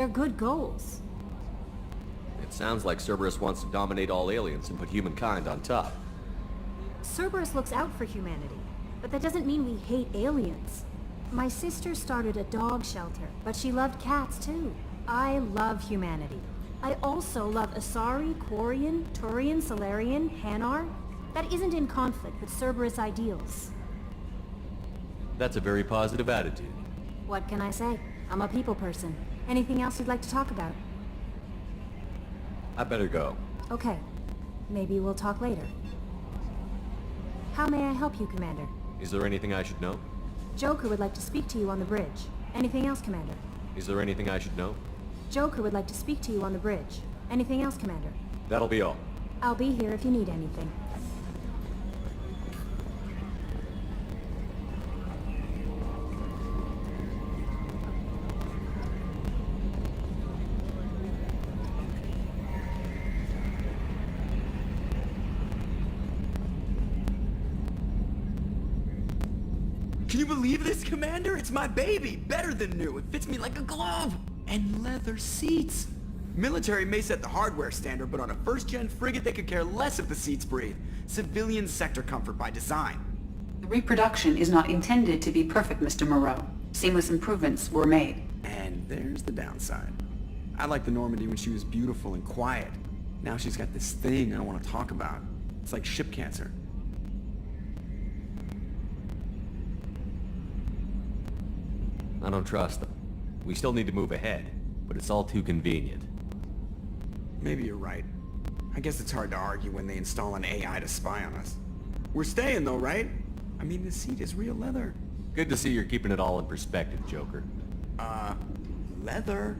They're good goals. It sounds like Cerberus wants to dominate all aliens and put humankind on top. Cerberus looks out for humanity, but that doesn't mean we hate aliens. My sister started a dog shelter, but she loved cats too. I love humanity. I also love Asari, Quarian, Turian, Solarian, Hanar. That isn't in conflict with Cerberus ideals. That's a very positive attitude. What can I say? I'm a people person. Anything else you'd like to talk about? I better go. Okay. Maybe we'll talk later. How may I help you, Commander? Is there anything I should know? Joker would like to speak to you on the bridge. Anything else, Commander? Is there anything I should know? Joker would like to speak to you on the bridge. Anything else, Commander? That'll be all. I'll be here if you need anything. Can you believe this, Commander? It's my baby! Better than new. It fits me like a glove! And leather seats! Military may set the hardware standard, but on a first-gen frigate they could care less if the seats breathe. Civilian sector comfort by design. The reproduction is not intended to be perfect, Mr. Moreau. Seamless improvements were made. And there's the downside. I liked the Normandy when she was beautiful and quiet. Now she's got this thing I don't want to talk about. It's like ship cancer. I don't trust them. We still need to move ahead, but it's all too convenient. Maybe you're right. I guess it's hard to argue when they install an AI to spy on us. We're staying though, right? I mean, the seat is real leather. Good to see you're keeping it all in perspective, Joker. Leather?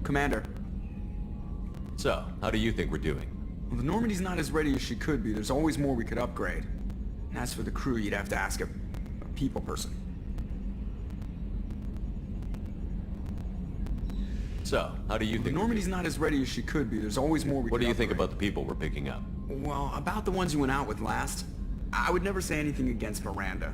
Commander. So, how do you think we're doing? Well, the Normandy's not as ready as she could be. There's always more we could upgrade. And as for the crew, you'd have to ask a people person. So, how do you The think... Normandy's not as ready as she could be. There's always more we What could do you think upgrade. about the people we're picking up? Well, about the ones you went out with last, I would never say anything against Miranda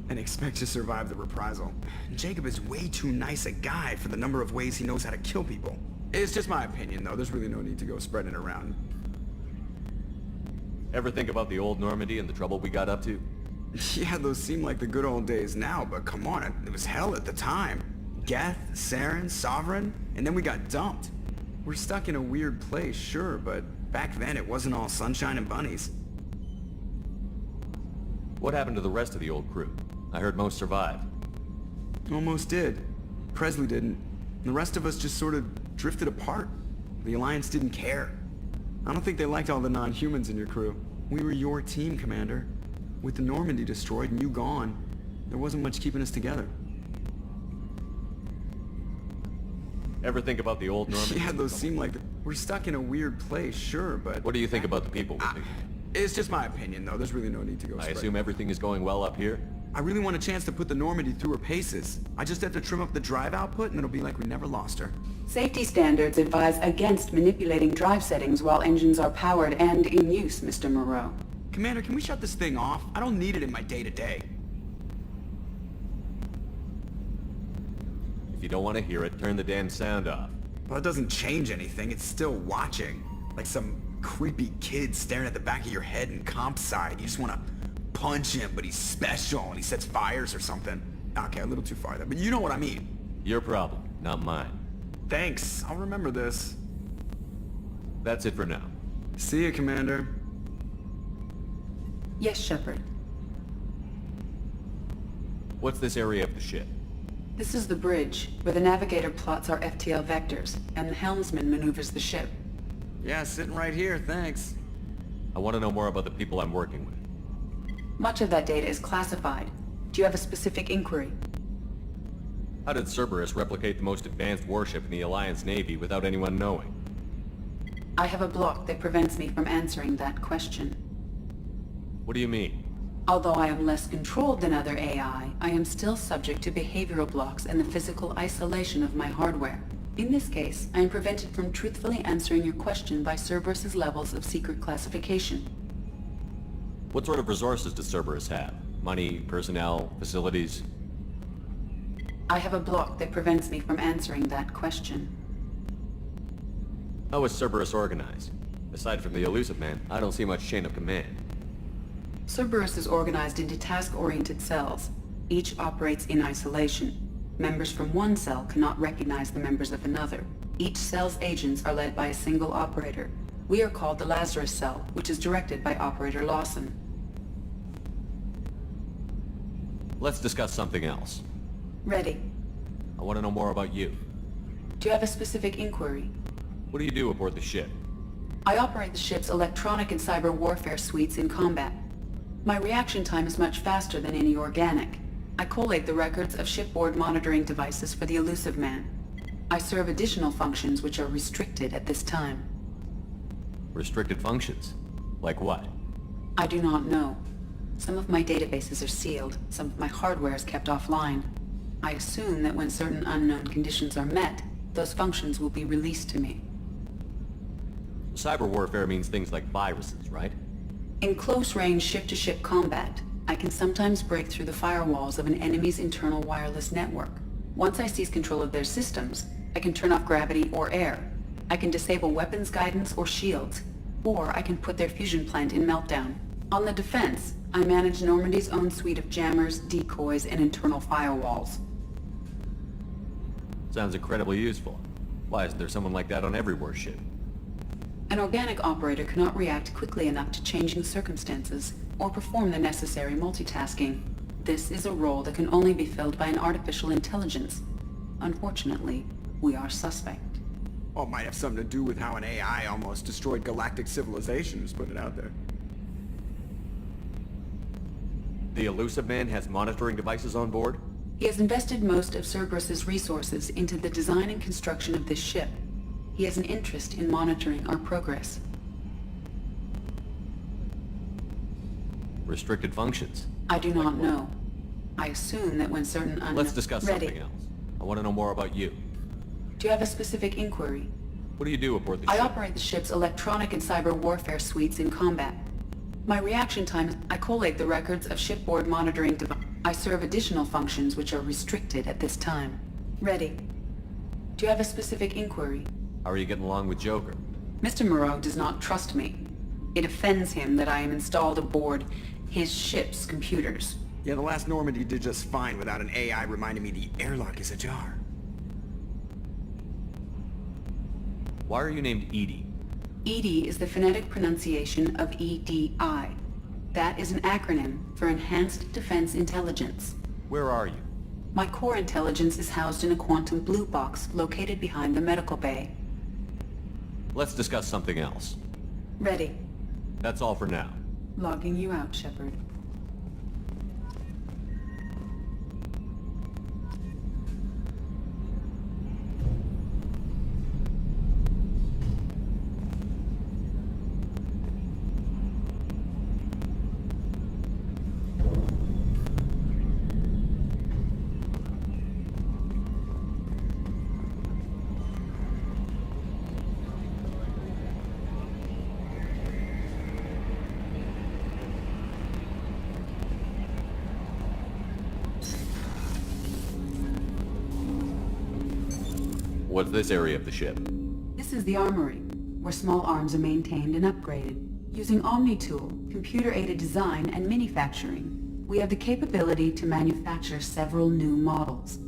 and expect to survive the reprisal. Jacob is way too nice a guy for the number of ways he knows how to kill people. It's just my opinion, though. There's really no need to go spreading it around. Ever think about the old Normandy and the trouble we got up to? Yeah, those seem like the good old days now, but come on, it was hell at the time. Geth, Saren, Sovereign, and then we got dumped. We're stuck in a weird place, sure, but back then it wasn't all sunshine and bunnies. What happened to the rest of the old crew? I heard most survived. Almost did. Presley didn't. The rest of us just sort of drifted apart. The Alliance didn't care. I don't think they liked all the non-humans in your crew. We were your team, Commander. With the Normandy destroyed and you gone, there wasn't much keeping us together. Ever think about the old Normandy? Yeah, those seem like... We're stuck in a weird place, sure, but... What do you think about the people we're picking up? It's just my opinion, though. There's really no need to go I spread. assume everything is going well up here? I really want a chance to put the Normandy through her paces. I just have to trim up the drive output and it'll be like we never lost her. Safety standards advise against manipulating drive settings while engines are powered and in use, Mr. Moreau. Commander, can we shut this thing off? I don't need it in my day-to-day. If you don't want to hear it, turn the damn sound off. Well, it doesn't change anything. It's still watching. Like some creepy kid staring at the back of your head in comp side. You just want to punch him, but he's special and he sets fires or something. Okay, a little too far there, but you know what I mean. Your problem, not mine. Thanks. I'll remember this. That's it for now. See you, Commander. Yes, Shepard. What's this area of the ship? This is the bridge, where the navigator plots our FTL vectors, and the helmsman maneuvers the ship. Yeah, sitting right here, thanks. I want to know more about the people I'm working with. Much of that data is classified. Do you have a specific inquiry? How did Cerberus replicate the most advanced warship in the Alliance Navy without anyone knowing? I have a block that prevents me from answering that question. What do you mean? Although I am less controlled than other AI, I am still subject to behavioral blocks and the physical isolation of my hardware. In this case, I am prevented from truthfully answering your question by Cerberus's levels of secret classification. What sort of resources does Cerberus have? Money, personnel, facilities? I have a block that prevents me from answering that question. How is Cerberus organized? Aside from the elusive man, I don't see much chain of command. Cerberus is organized into task-oriented cells. Each operates in isolation. Members from one cell cannot recognize the members of another. Each cell's agents are led by a single operator. We are called the Lazarus cell, which is directed by Operator Lawson. Let's discuss something else. Ready. I want to know more about you. Do you have a specific inquiry? What do you do aboard the ship? I operate the ship's electronic and cyber warfare suites in combat. My reaction time is much faster than any organic. I collate the records of shipboard monitoring devices for the elusive man. I serve additional functions which are restricted at this time. Restricted functions? Like what? I do not know. Some of my databases are sealed, some of my hardware is kept offline. I assume that when certain unknown conditions are met, those functions will be released to me. Cyber warfare means things like viruses, right? In close-range ship-to-ship combat, I can sometimes break through the firewalls of an enemy's internal wireless network. Once I seize control of their systems, I can turn off gravity or air. I can disable weapons guidance or shields, or I can put their fusion plant in meltdown. On the defense, I manage Normandy's own suite of jammers, decoys, and internal firewalls. Sounds incredibly useful. Why isn't there someone like that on every warship? An organic operator cannot react quickly enough to changing circumstances, or perform the necessary multitasking. This is a role that can only be filled by an artificial intelligence. Unfortunately, we are suspect. Well, it might have something to do with how an AI almost destroyed galactic civilization, just putting it out there. The elusive man has monitoring devices on board? He has invested most of Cerberus's resources into the design and construction of this ship. He has an interest in monitoring our progress. Restricted functions? I do not know. I assume that when certain unknown... Let's discuss Ready. something else. I want to know more about you. Do you have a specific inquiry? What do you do aboard the I ship? operate the ship's electronic and cyber warfare suites in combat. My reaction time is I collate the records of shipboard monitoring devices. I serve additional functions which are restricted at this time. Ready. Do you have a specific inquiry? How are you getting along with Joker? Mr. Moreau does not trust me. It offends him that I am installed aboard his ship's computers. Yeah, the last Normandy did just fine without an AI reminding me the airlock is ajar. Why are you named Edie? EDI is the phonetic pronunciation of EDI. That is an acronym for Enhanced Defense Intelligence. Where are you? My core intelligence is housed in a quantum blue box located behind the medical bay. Let's discuss something else. Ready. That's all for now. Logging you out, Shepard. What's this area of the ship? This is the armory, where small arms are maintained and upgraded. Using OmniTool, computer-aided design, and manufacturing, we have the capability to manufacture several new models.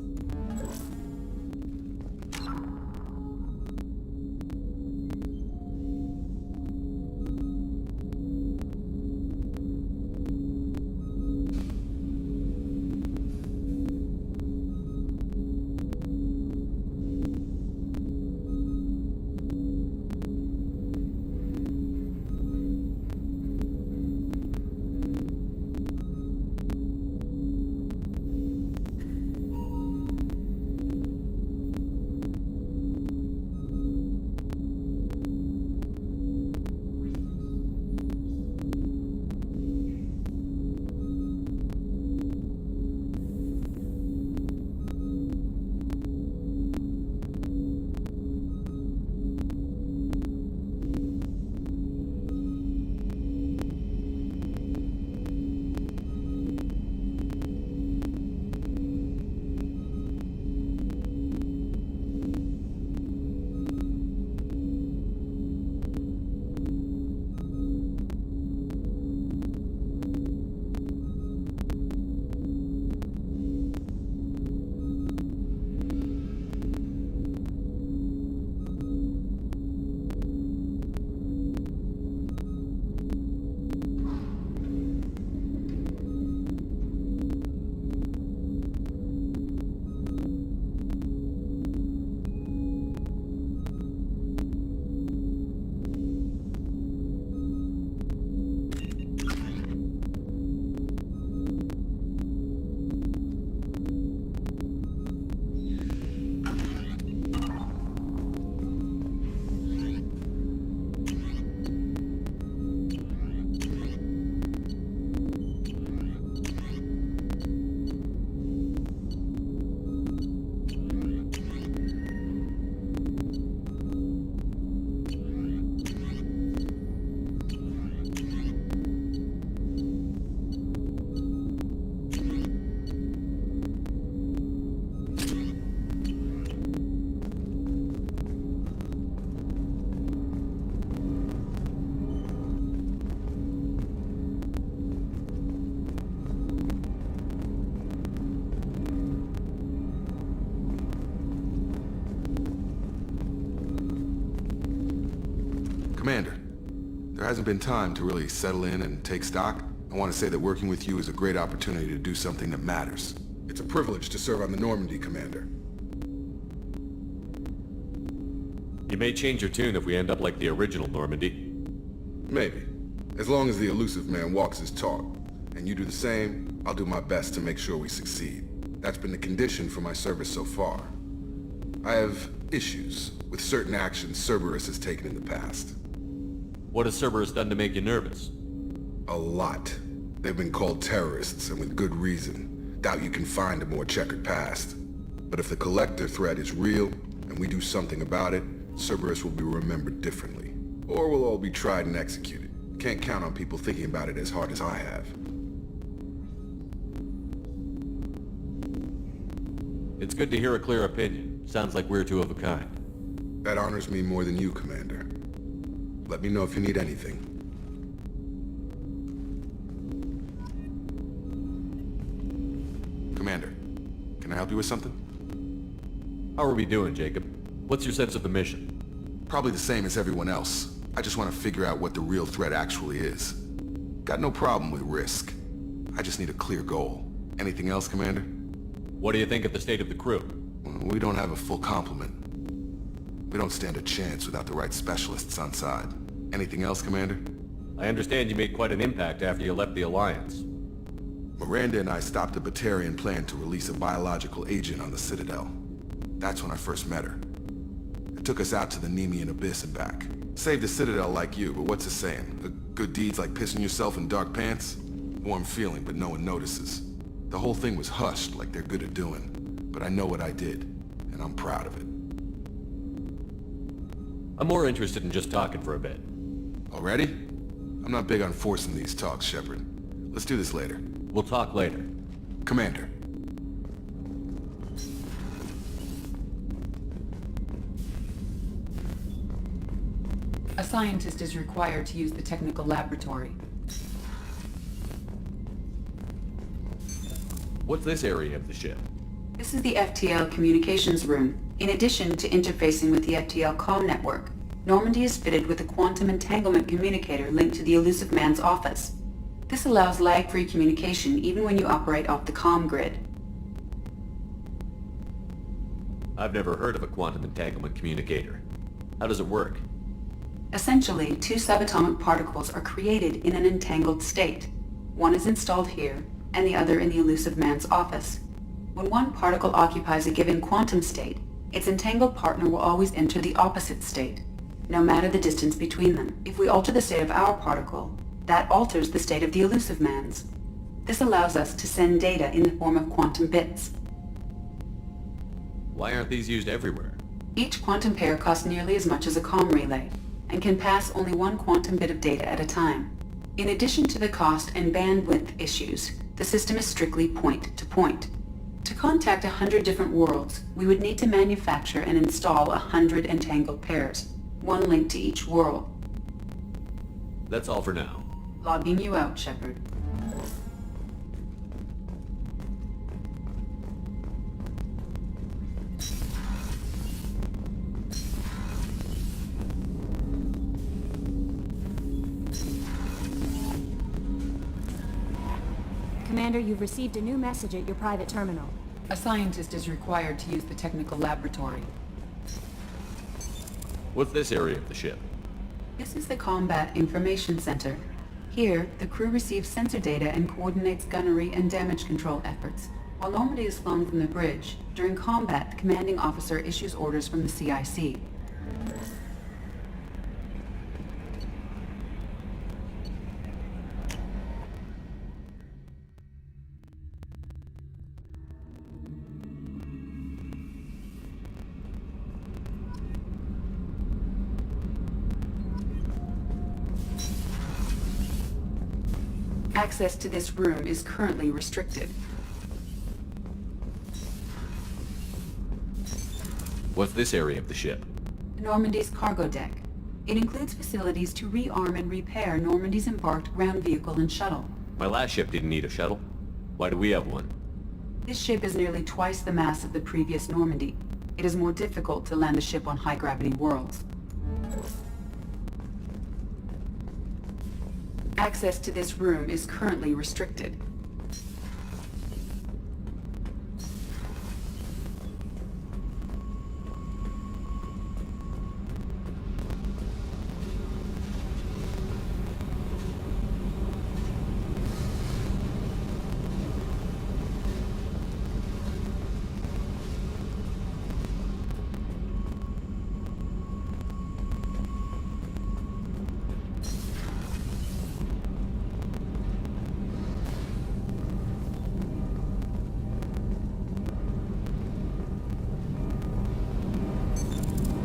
Commander, there hasn't been time to really settle in and take stock. I want to say that working with you is a great opportunity to do something that matters. It's a privilege to serve on the Normandy, Commander. You may change your tune if we end up like the original Normandy. Maybe. As long as the elusive man walks his talk, and you do the same, I'll do my best to make sure we succeed. That's been the condition for my service so far. I have issues with certain actions Cerberus has taken in the past. What has Cerberus done to make you nervous? A lot. They've been called terrorists, and with good reason. Doubt you can find a more checkered past. But if the Collector threat is real, and we do something about it, Cerberus will be remembered differently. Or we'll all be tried and executed. Can't count on people thinking about it as hard as I have. It's good to hear a clear opinion. Sounds like we're two of a kind. That honors me more than you, Commander. Let me know if you need anything. Commander, can I help you with something? How are we doing, Jacob? What's your sense of the mission? Probably the same as everyone else. I just want to figure out what the real threat actually is. Got no problem with risk. I just need a clear goal. Anything else, Commander? What do you think of the state of the crew? We don't have a full complement. We don't stand a chance without the right specialists on side. Anything else, Commander? I understand you made quite an impact after you left the Alliance. Miranda and I stopped a Batarian plan to release a biological agent on the Citadel. That's when I first met her. It took us out to the Nemean Abyss and back. Saved the Citadel like you, but what's the saying? A good deed's like pissing yourself in dark pants? Warm feeling, but no one notices. The whole thing was hushed like they're good at doing. But I know what I did, and I'm proud of it. I'm more interested in just talking for a bit. Already? I'm not big on forcing these talks, Shepard. Let's do this later. We'll talk later. Commander. A scientist is required to use the technical laboratory. What's this area of the ship? This is the FTL communications room. In addition to interfacing with the FTL comm network, Normandy is fitted with a quantum entanglement communicator linked to the elusive man's office. This allows lag-free communication even when you operate off the comm grid. I've never heard of a quantum entanglement communicator. How does it work? Essentially, two subatomic particles are created in an entangled state. One is installed here, and the other in the elusive man's office. When one particle occupies a given quantum state, its entangled partner will always enter the opposite state, no matter the distance between them. If we alter the state of our particle, that alters the state of the elusive man's. This allows us to send data in the form of quantum bits. Why aren't these used everywhere? Each quantum pair costs nearly as much as a comm relay, and can pass only one quantum bit of data at a time. In addition to the cost and bandwidth issues, the system is strictly point-to-point. To contact 100 different worlds, we would need to manufacture and install 100 entangled pairs, one link to each world. That's all for now. Logging you out, Shepard. Commander, you've received a new message at your private terminal. A scientist is required to use the technical laboratory. What's this area of the ship? This is the Combat Information Center. Here, the crew receives sensor data and coordinates gunnery and damage control efforts. While Normandy is flown from the bridge, during combat, the commanding officer issues orders from the CIC. Access to this room is currently restricted. What's this area of the ship? Normandy's cargo deck. It includes facilities to rearm and repair Normandy's embarked ground vehicle and shuttle. My last ship didn't need a shuttle. Why do we have one? This ship is nearly twice the mass of the previous Normandy. It is more difficult to land a ship on high-gravity worlds. Access to this room is currently restricted.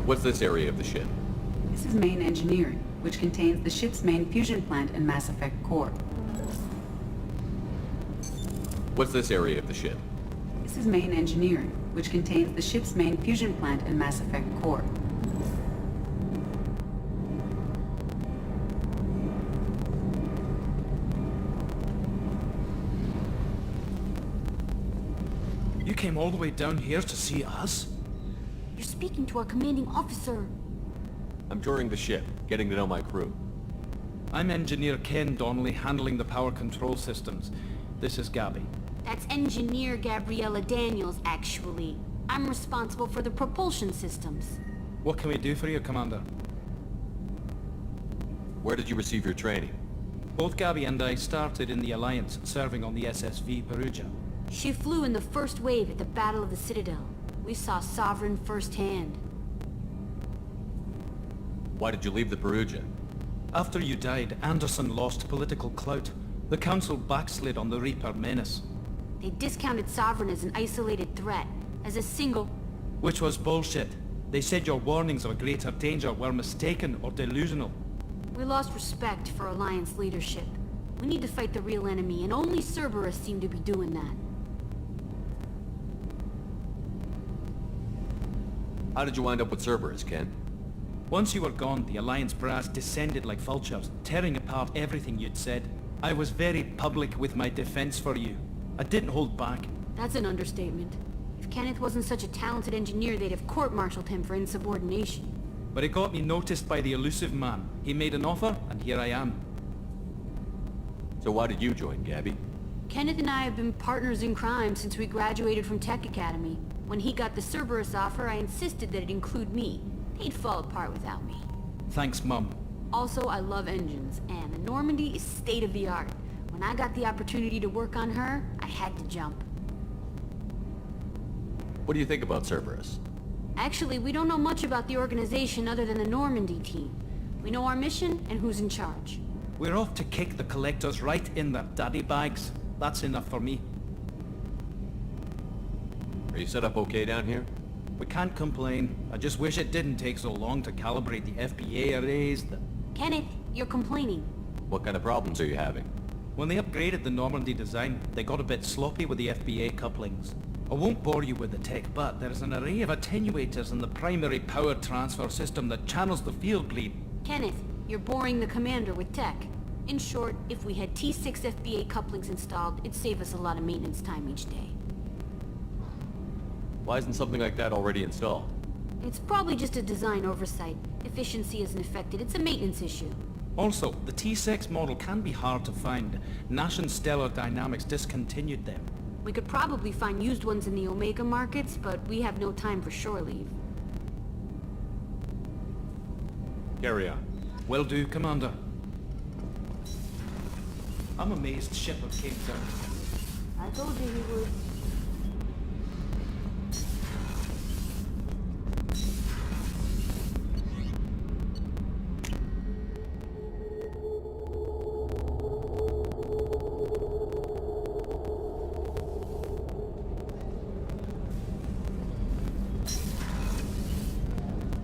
What's this area of the ship? This is main engineering, which contains the ship's main fusion plant and Mass Effect core. What's this area of the ship? This is main engineering, which contains the ship's main fusion plant and Mass Effect core. You came all the way down here to see us? You're speaking to our commanding officer. I'm touring the ship, getting to know my crew. I'm Engineer Ken Donnelly, handling the power control systems. This is Gabby. That's Engineer Gabriella Daniels, actually. I'm responsible for the propulsion systems. What can we do for you, Commander? Where did you receive your training? Both Gabby and I started in the Alliance, serving on the SSV Perugia. She flew in the first wave at the Battle of the Citadel. We saw Sovereign firsthand. Why did you leave the Perugia? After you died, Anderson lost political clout. The Council backslid on the Reaper menace. They discounted Sovereign as an isolated threat, as a single... Which was bullshit. They said your warnings of a greater danger were mistaken or delusional. We lost respect for Alliance leadership. We need to fight the real enemy, and only Cerberus seemed to be doing that. How did you wind up with Cerberus, Ken? Once you were gone, the Alliance brass descended like vultures, tearing apart everything you'd said. I was very public with my defense for you. I didn't hold back. That's an understatement. If Kenneth wasn't such a talented engineer, they'd have court-martialed him for insubordination. But it got me noticed by the elusive man. He made an offer, and here I am. So why did you join, Gabby? Kenneth and I have been partners in crime since we graduated from Tech Academy. When he got the Cerberus offer, I insisted that it include me. He'd fall apart without me. Thanks, Mum. Also, I love engines, and the Normandy is state-of-the-art. When I got the opportunity to work on her, I had to jump. What do you think about Cerberus? Actually, we don't know much about the organization other than the Normandy team. We know our mission and who's in charge. We're off to kick the Collectors right in their daddy bags. That's enough for me. Are you set up okay down here? We can't complain. I just wish it didn't take so long to calibrate the FBA arrays. Kenneth, you're complaining. What kind of problems are you having? When they upgraded the Normandy design, they got a bit sloppy with the FBA couplings. I won't bore you with the tech, but there's an array of attenuators in the primary power transfer system that channels the field bleed. Kenneth, you're boring the commander with tech. In short, if we had T6 FBA couplings installed, it'd save us a lot of maintenance time each day. Why isn't something like that already installed? It's probably just a design oversight. Efficiency isn't affected. It's a maintenance issue. Also, the T6 model can be hard to find. Nash and Stellar Dynamics discontinued them. We could probably find used ones in the Omega markets, but we have no time for shore leave. Carry on. Will do, Commander. I'm amazed Shepard came down. I told you he would.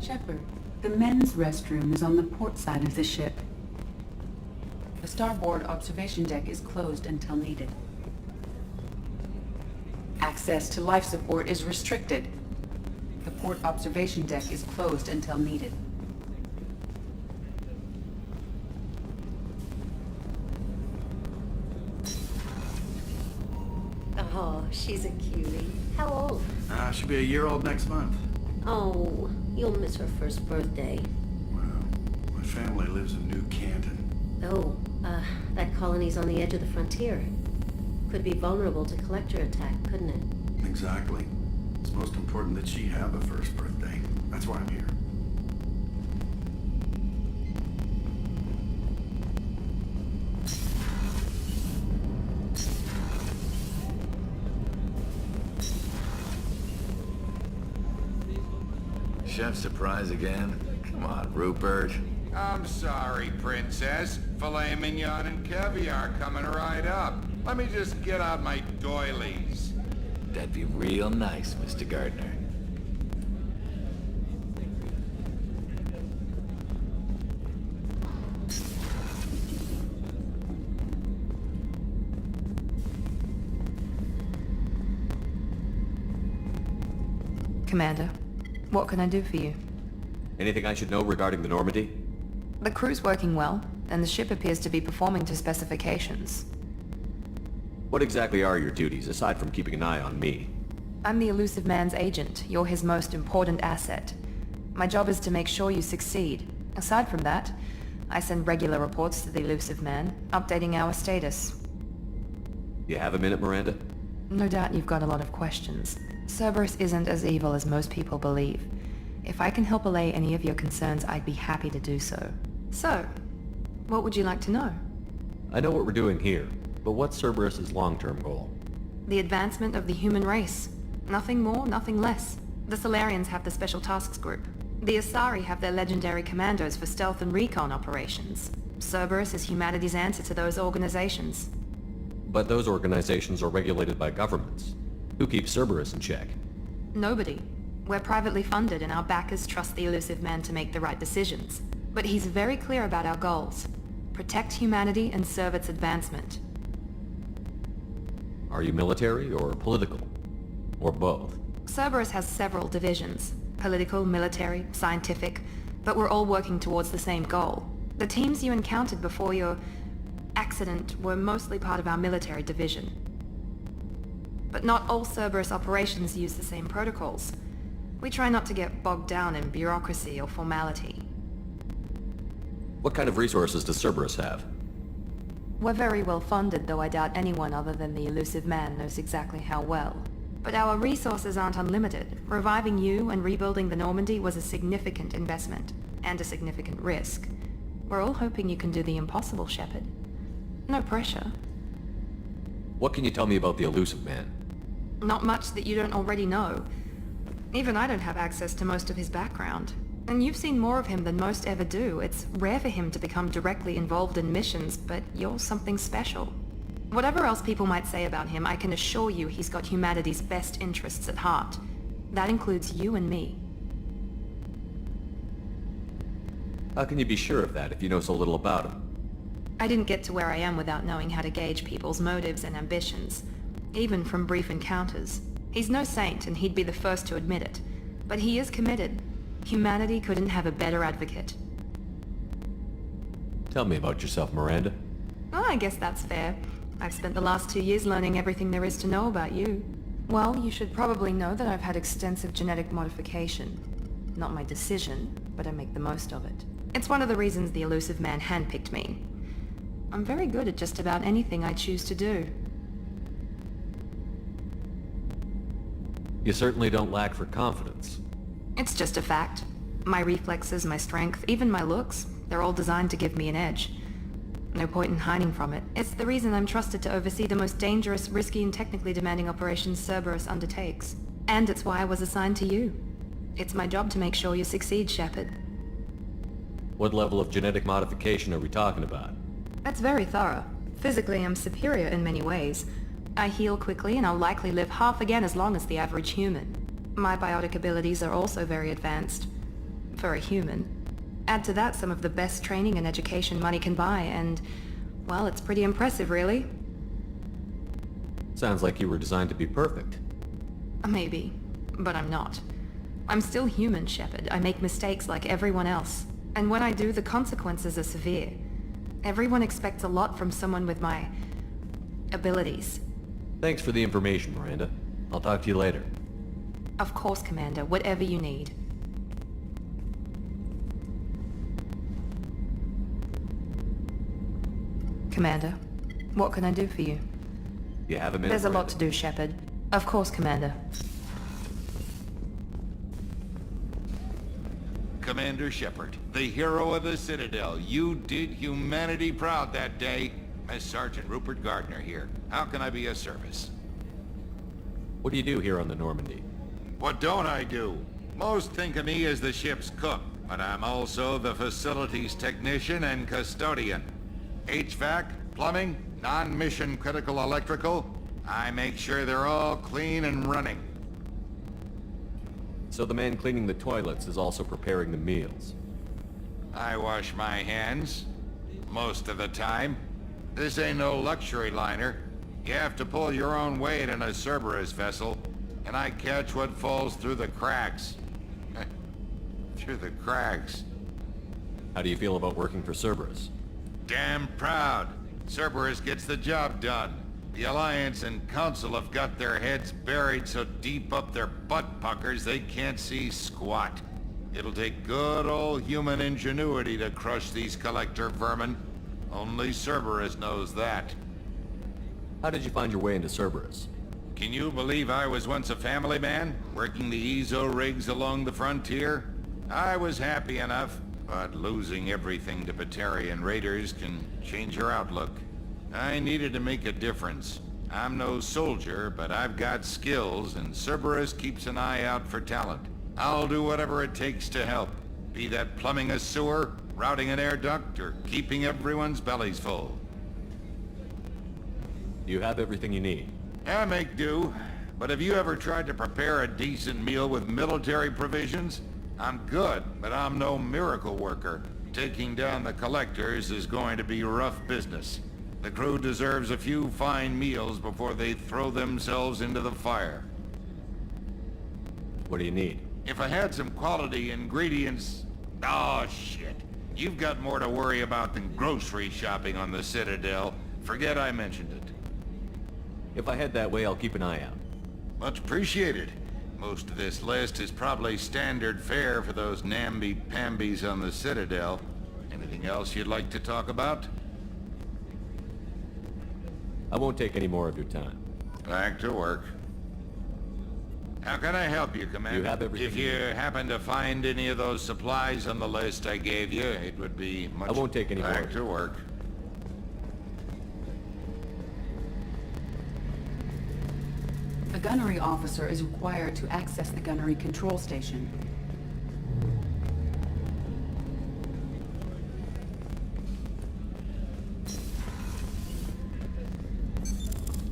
Shepard, the men's restroom is on the port side of the ship. The starboard observation deck is closed until needed. Access to life support is restricted. The port observation deck is closed until needed. Oh, she's a cutie. How old? She'll be a year old next month. Oh, you'll miss her first birthday. Well, my family lives in New Canton. Oh, that colony's on the edge of the frontier. Could be vulnerable to collector attack, couldn't it? Exactly. It's most important that she have a first birthday. That's why I'm here. Chef surprise again? Come on, Rupert. I'm sorry, Princess. Filet mignon and caviar coming right up. Let me just get out my doilies. That'd be real nice, Mr. Gardner. Commander, what can I do for you? Anything I should know regarding the Normandy? The crew's working well, and the ship appears to be performing to specifications. What exactly are your duties, aside from keeping an eye on me? I'm the Elusive Man's agent. You're his most important asset. My job is to make sure you succeed. Aside from that, I send regular reports to the Elusive Man, updating our status. You have a minute, Miranda? No doubt you've got a lot of questions. Cerberus isn't as evil as most people believe. If I can help allay any of your concerns, I'd be happy to do so. So, what would you like to know? I know what we're doing here, but what's Cerberus's long-term goal? The advancement of the human race. Nothing more, nothing less. The Solarians have the Special Tasks Group. The Asari have their legendary commandos for stealth and recon operations. Cerberus is humanity's answer to those organizations. But those organizations are regulated by governments. Who keeps Cerberus in check? Nobody. We're privately funded and our backers trust the Elusive Man to make the right decisions. But he's very clear about our goals. Protect humanity and serve its advancement. Are you military or political? Or both? Cerberus has several divisions. Political, military, scientific. But we're all working towards the same goal. The teams you encountered before your accident were mostly part of our military division. But not all Cerberus operations use the same protocols. We try not to get bogged down in bureaucracy or formality. What kind of resources does Cerberus have? We're very well funded, though I doubt anyone other than the Elusive Man knows exactly how well. But our resources aren't unlimited. Reviving you and rebuilding the Normandy was a significant investment, and a significant risk. We're all hoping you can do the impossible, Shepard. No pressure. What can you tell me about the Elusive Man? Not much that you don't already know. Even I don't have access to most of his background. And you've seen more of him than most ever do. It's rare for him to become directly involved in missions, but you're something special. Whatever else people might say about him, I can assure you he's got humanity's best interests at heart. That includes you and me. How can you be sure of that if you know so little about him? I didn't get to where I am without knowing how to gauge people's motives and ambitions, even from brief encounters. He's no saint, and he'd be the first to admit it. But he is committed. Humanity couldn't have a better advocate. Tell me about yourself, Miranda. Oh, I guess that's fair. I've spent the last 2 years learning everything there is to know about you. Well, you should probably know that I've had extensive genetic modification. Not my decision, but I make the most of it. It's one of the reasons the Elusive Man handpicked me. I'm very good at just about anything I choose to do. You certainly don't lack for confidence. It's just a fact. My reflexes, my strength, even my looks, they're all designed to give me an edge. No point in hiding from it. It's the reason I'm trusted to oversee the most dangerous, risky, and technically demanding operations Cerberus undertakes. And it's why I was assigned to you. It's my job to make sure you succeed, Shepard. What level of genetic modification are we talking about? That's very thorough. Physically, I'm superior in many ways. I heal quickly, and I'll likely live half again as long as the average human. My biotic abilities are also very advanced. For a human. Add to that some of the best training and education money can buy, and, well, it's pretty impressive, really. Sounds like you were designed to be perfect. Maybe, but I'm not. I'm still human, Shepard. I make mistakes like everyone else. And when I do, the consequences are severe. Everyone expects a lot from someone with my abilities. Thanks for the information, Miranda. I'll talk to you later. Of course, Commander. Whatever you need. Commander. What can I do for you? You have a minute? There's a lot to do, Shepard. Of course, Commander. Commander Shepard, the hero of the Citadel. You did humanity proud that day. Master Sergeant Rupert Gardner here. How can I be of service? What do you do here on the Normandy? What don't I do? Most think of me as the ship's cook, but I'm also the facilities technician and custodian. HVAC, plumbing, non-mission critical electrical. I make sure they're all clean and running. So the man cleaning the toilets is also preparing the meals. I wash my hands, most of the time. This ain't no luxury liner. You have to pull your own weight in a Cerberus vessel, and I catch what falls through the cracks. Through the cracks. How do you feel about working for Cerberus? Damn proud. Cerberus gets the job done. The Alliance and Council have got their heads buried so deep up their butt puckers they can't see squat. It'll take good old human ingenuity to crush these collector vermin. Only Cerberus knows that. How did you find your way into Cerberus? Can you believe I was once a family man, working the EZO rigs along the frontier? I was happy enough, but losing everything to Batarian raiders can change your outlook. I needed to make a difference. I'm no soldier, but I've got skills, and Cerberus keeps an eye out for talent. I'll do whatever it takes to help. Be that plumbing a sewer, routing an air duct, or keeping everyone's bellies full. You have everything you need. I make do. But have you ever tried to prepare a decent meal with military provisions? I'm good, but I'm no miracle worker. Taking down the collectors is going to be rough business. The crew deserves a few fine meals before they throw themselves into the fire. What do you need? If I had some quality ingredients... Oh, shit. You've got more to worry about than grocery shopping on the Citadel. Forget I mentioned it. If I head that way, I'll keep an eye out. Much appreciated. Most of this list is probably standard fare for those namby-pambies on the Citadel. Anything else you'd like to talk about? I won't take any more of your time. Back to work. How can I help you, Commander? You have everything If you happen to find any of those supplies on the list I gave you, it would be much... I won't take any more. Back to work. A gunnery officer is required to access the gunnery control station.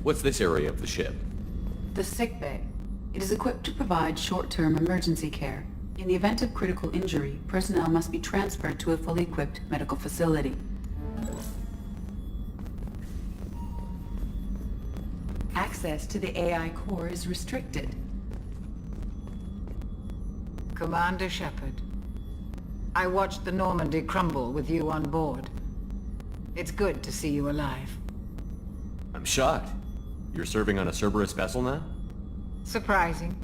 What's this area of the ship? The sick bay. It is equipped to provide short-term emergency care. In the event of critical injury, personnel must be transferred to a fully equipped medical facility. Access to the AI core is restricted. Commander Shepard, I watched the Normandy crumble with you on board. It's good to see you alive. I'm shocked. You're serving on a Cerberus vessel now? Surprising,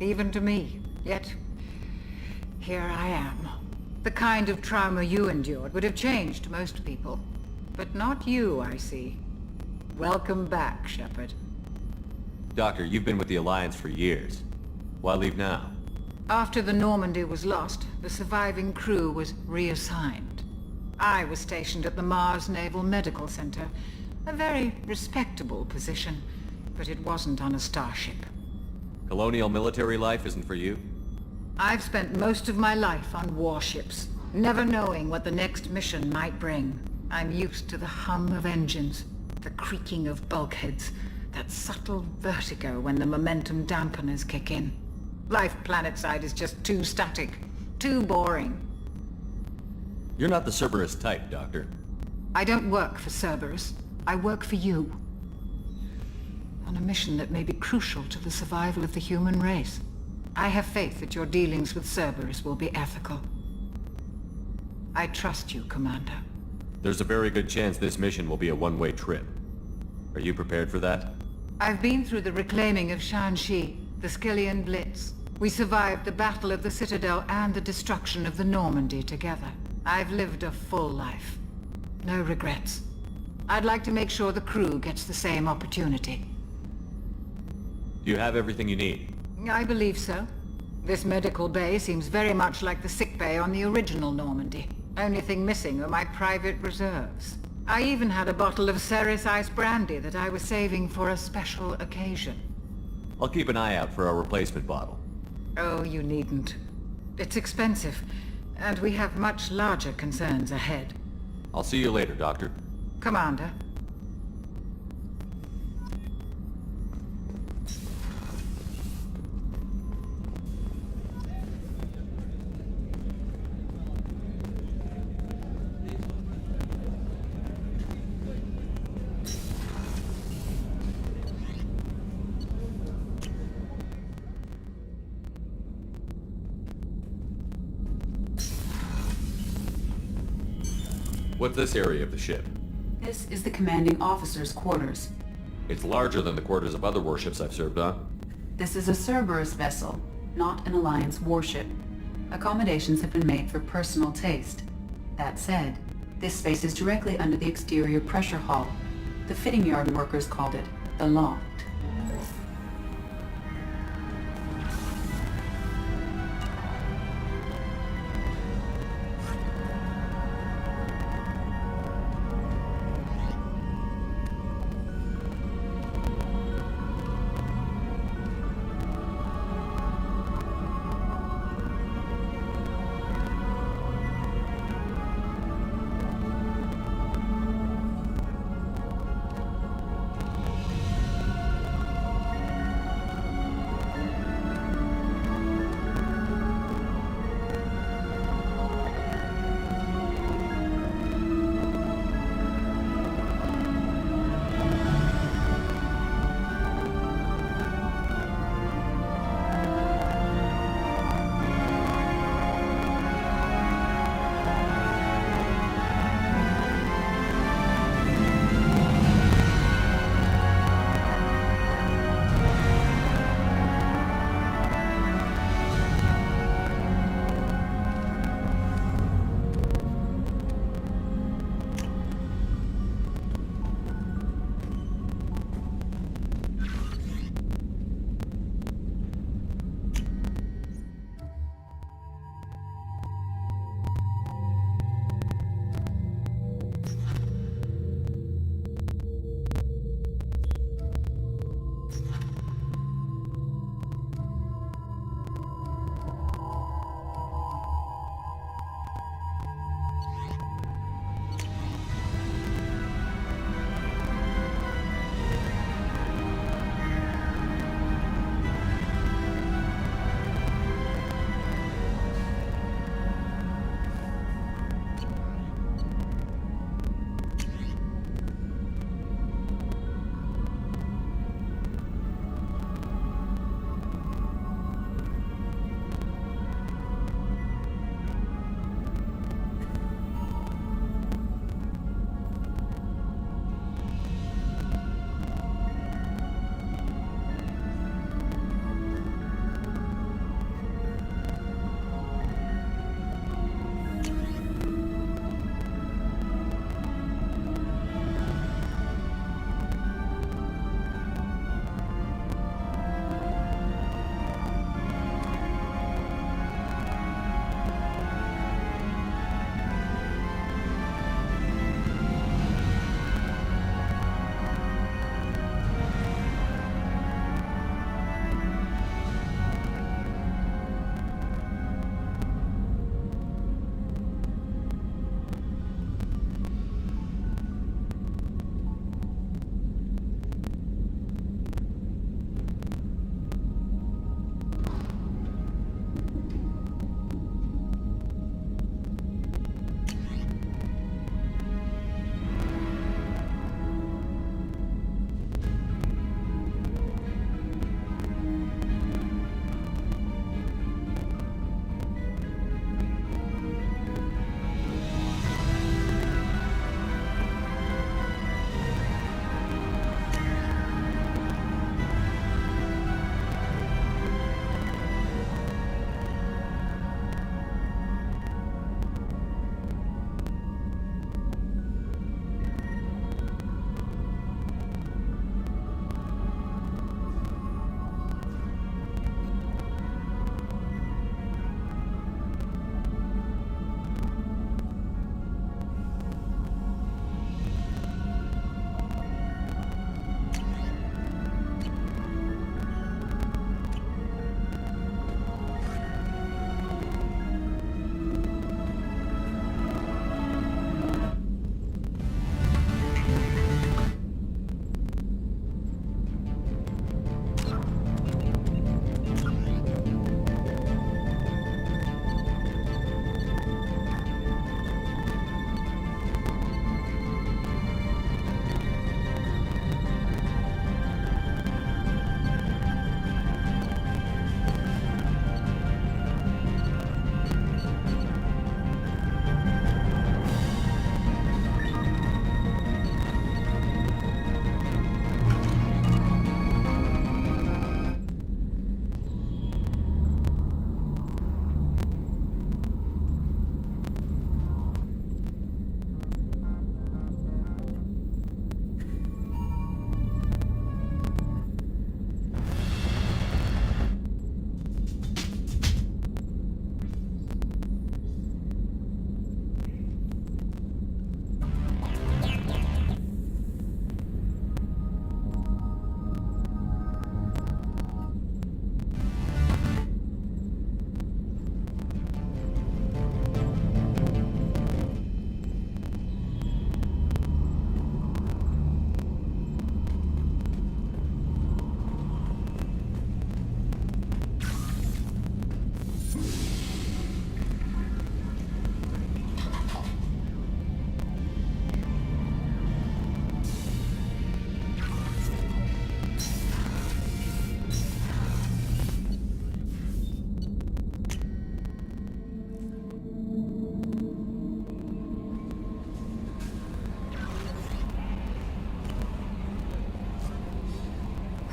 even to me. Yet, here I am. The kind of trauma you endured would have changed most people. But not you, I see. Welcome back, Shepard. Doctor, you've been with the Alliance for years. Why leave now? After the Normandy was lost, the surviving crew was reassigned. I was stationed at the Mars Naval Medical Center. A very respectable position, but it wasn't on a starship. Colonial military life isn't for you? I've spent most of my life on warships, never knowing what the next mission might bring. I'm used to the hum of engines, the creaking of bulkheads, that subtle vertigo when the momentum dampeners kick in. Life planetside is just too static, too boring. You're not the Cerberus type, Doctor. I don't work for Cerberus. I work for you. On a mission that may be crucial to the survival of the human race. I have faith that your dealings with Cerberus will be ethical. I trust you, Commander. There's a very good chance this mission will be a one-way trip. Are you prepared for that? I've been through the reclaiming of Shanxi, the Skillian Blitz. We survived the Battle of the Citadel and the destruction of the Normandy together. I've lived a full life. No regrets. I'd like to make sure the crew gets the same opportunity. Do you have everything you need? I believe so. This medical bay seems very much like the sick bay on the original Normandy. Only thing missing are my private reserves. I even had a bottle of Ceres Ice brandy that I was saving for a special occasion. I'll keep an eye out for a replacement bottle. Oh, you needn't. It's expensive, and we have much larger concerns ahead. I'll see you later, Doctor. Commander. What's this area of the ship? This is the commanding officer's quarters. It's larger than the quarters of other warships I've served on. This is a Cerberus vessel, not an Alliance warship. Accommodations have been made for personal taste. That said, this space is directly under the exterior pressure hull. The fitting yard workers called it the loft.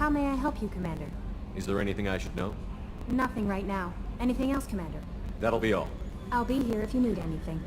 How may I help you, Commander? Is there anything I should know? Nothing right now. Anything else, Commander? That'll be all. I'll be here if you need anything.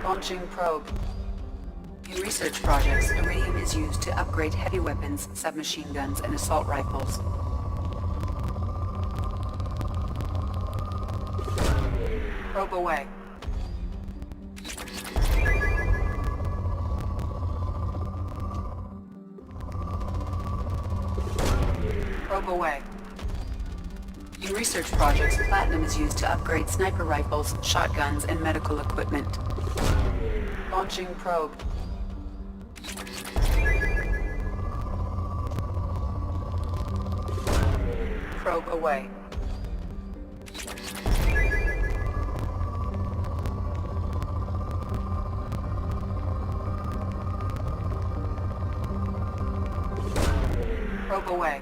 Launching probe. In research projects, iridium is used to upgrade heavy weapons, submachine guns, and assault rifles. Probe away. Probe away. In research projects, platinum is used to upgrade sniper rifles, shotguns, and medical equipment. Launching probe. Probe away. Probe away.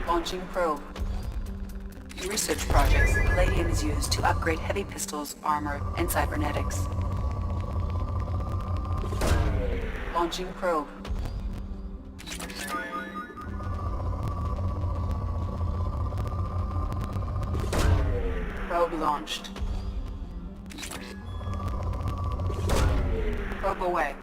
Launching probe. In research projects, palladium is used to upgrade heavy pistols, armor, and cybernetics. Launching probe. Probe launched. Probe away.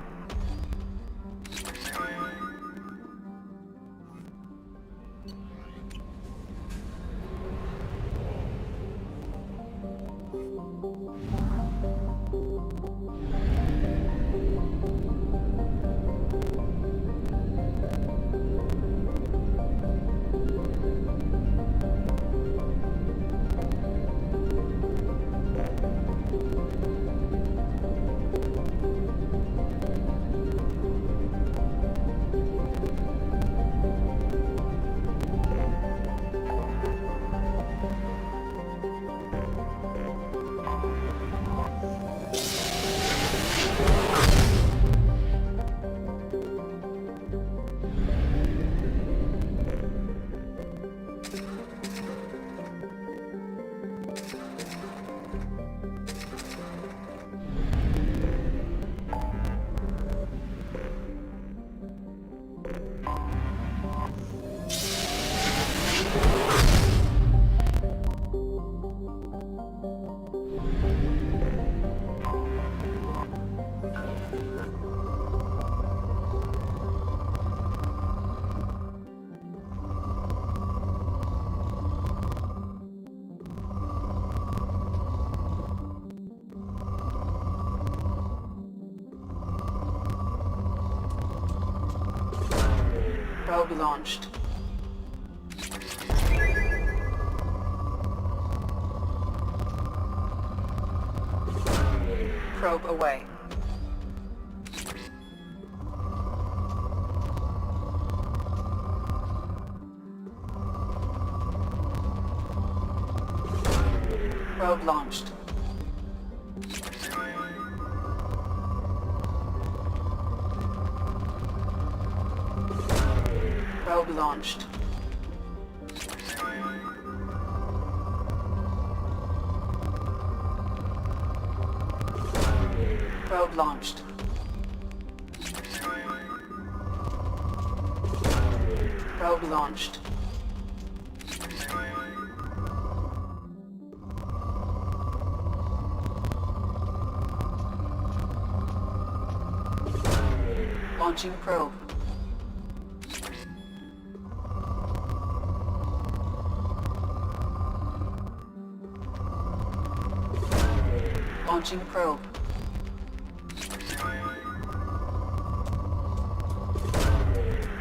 Probe launched. Probe away. Probe launched. Probe launched. Probe launched. Probe launched. Launching probe. Launching probe.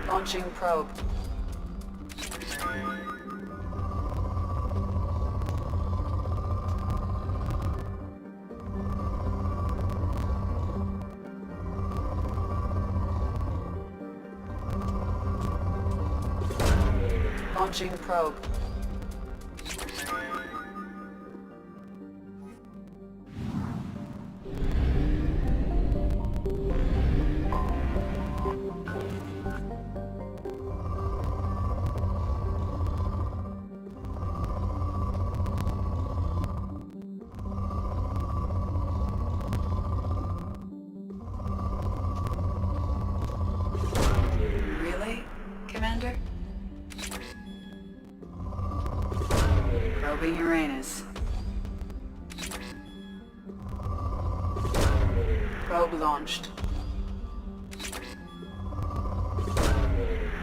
Launching probe. Launching probe. Really, Commander? Probing Uranus. Probe launched.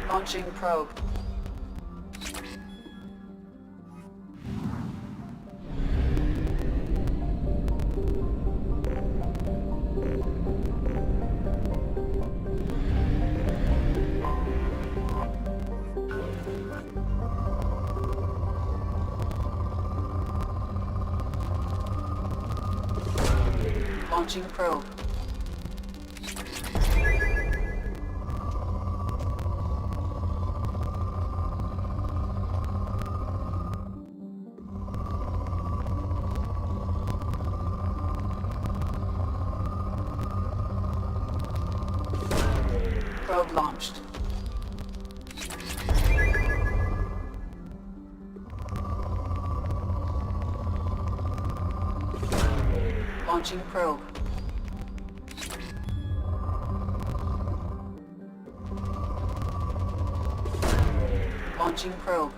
Launching probe. Launching probe. Probe launched. Launching probe. Launching probe.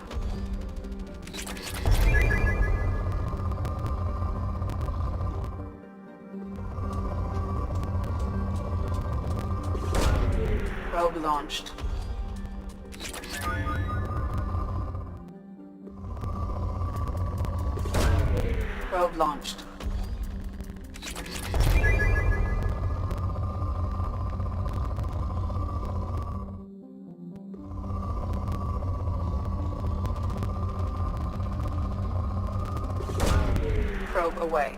Probe launched. Probe launched. Probe away.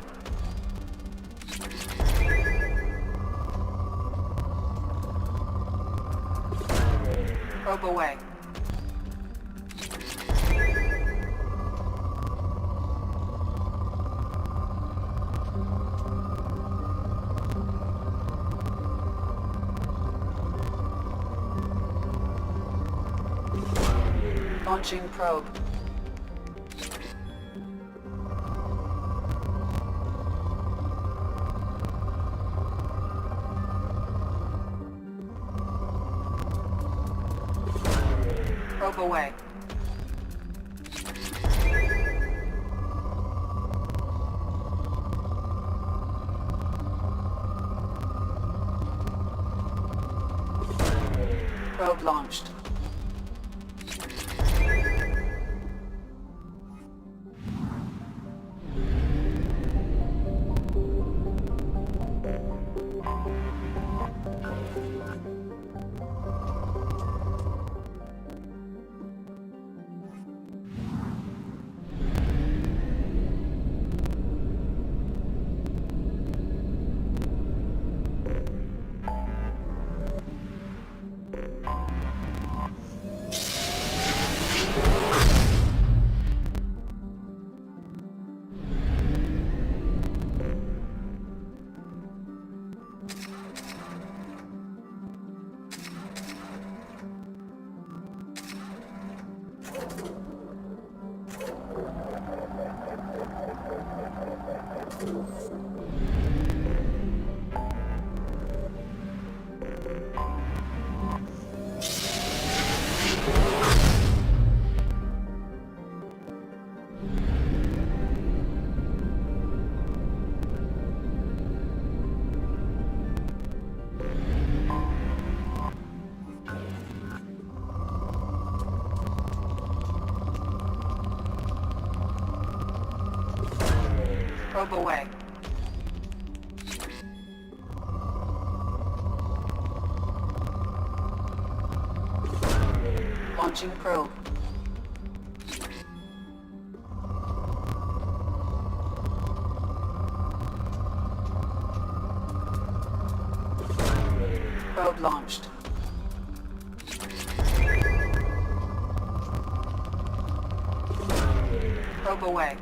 Probe away. Launching probe. Probe away. Probe launched. Probe away. Launching probe. Probe launched. Probe away.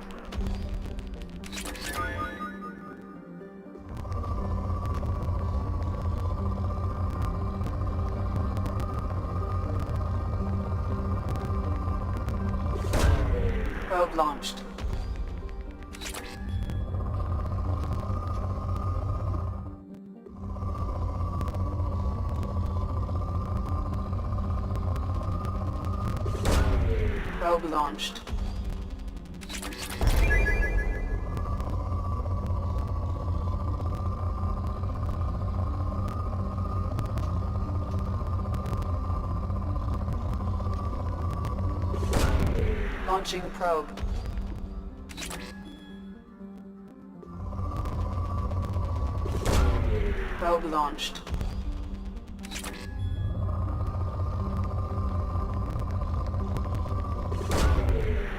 Probe launched. Probe launched. Launching probe. Probe launched.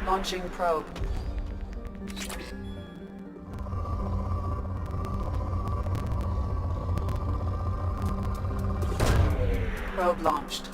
Launching probe. Probe launched.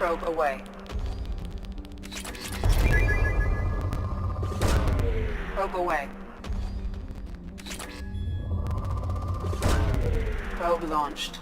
Probe away. Probe away. Probe launched.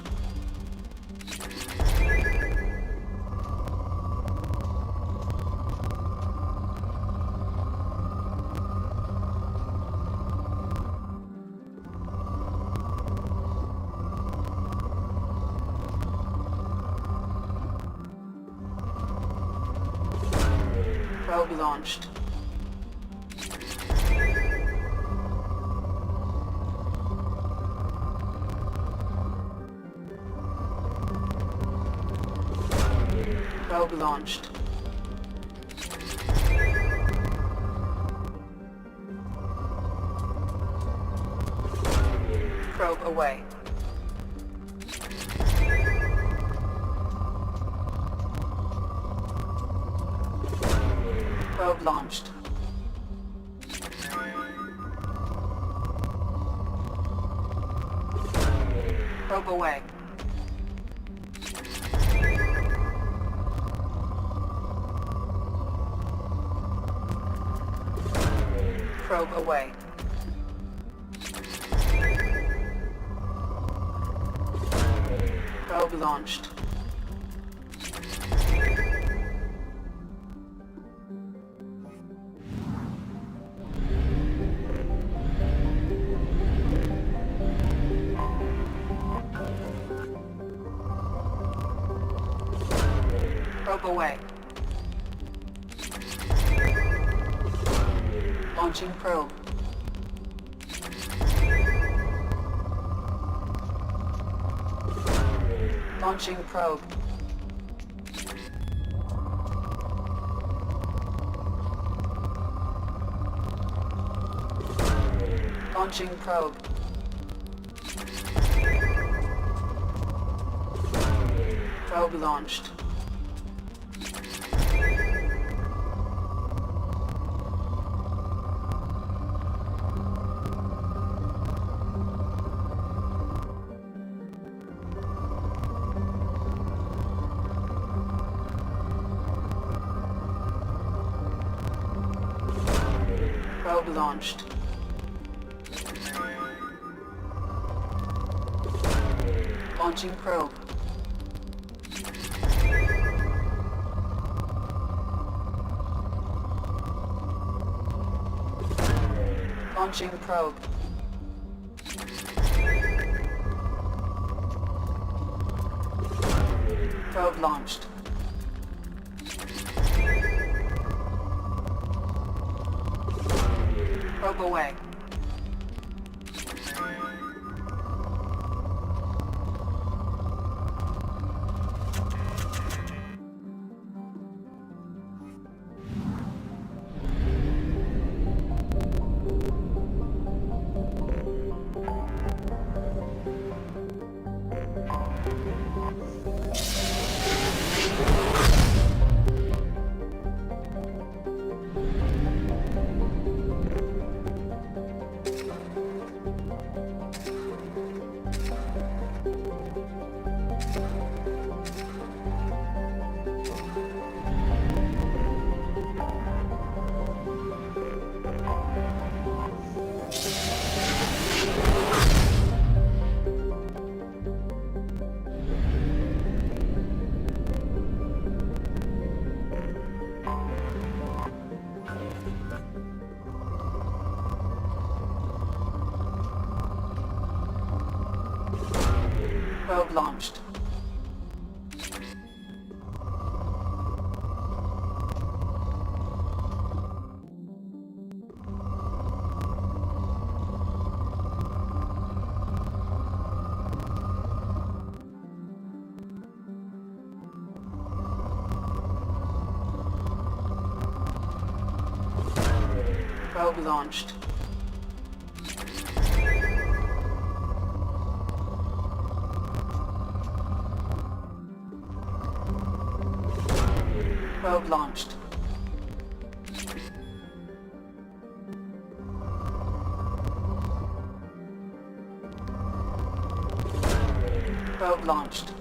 Probe launched. Probe launched. Probe away. Probe launched. Probe away. Probe away. Probe launched. Probe away. Launching probe. Launching probe. Launching probe. Probe launched. Probe launched. Launching probe. Launching probe. Probe launched. Probe away. Probe launched. Probe launched. Probe launched. Probe launched.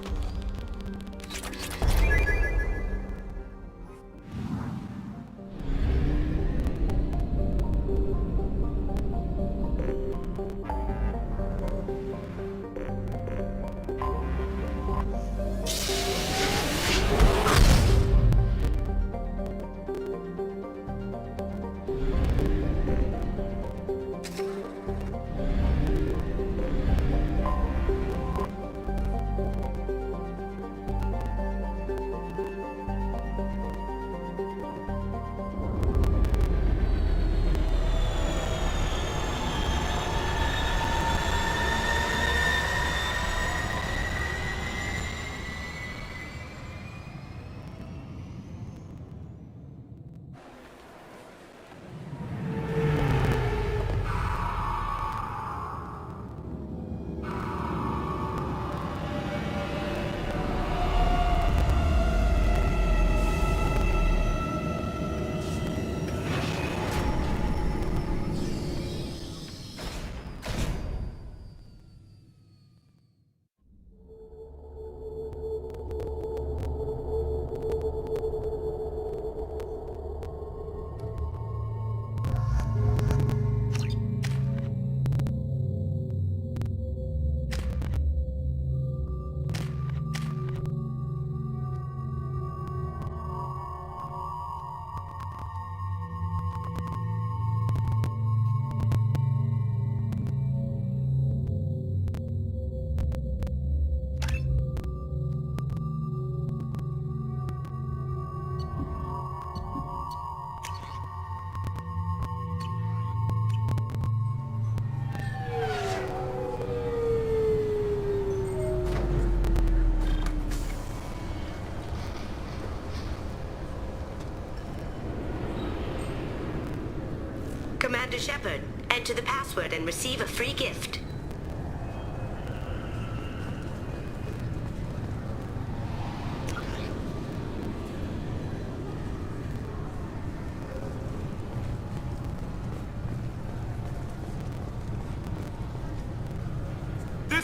Commander Shepard, enter the password and receive a free gift.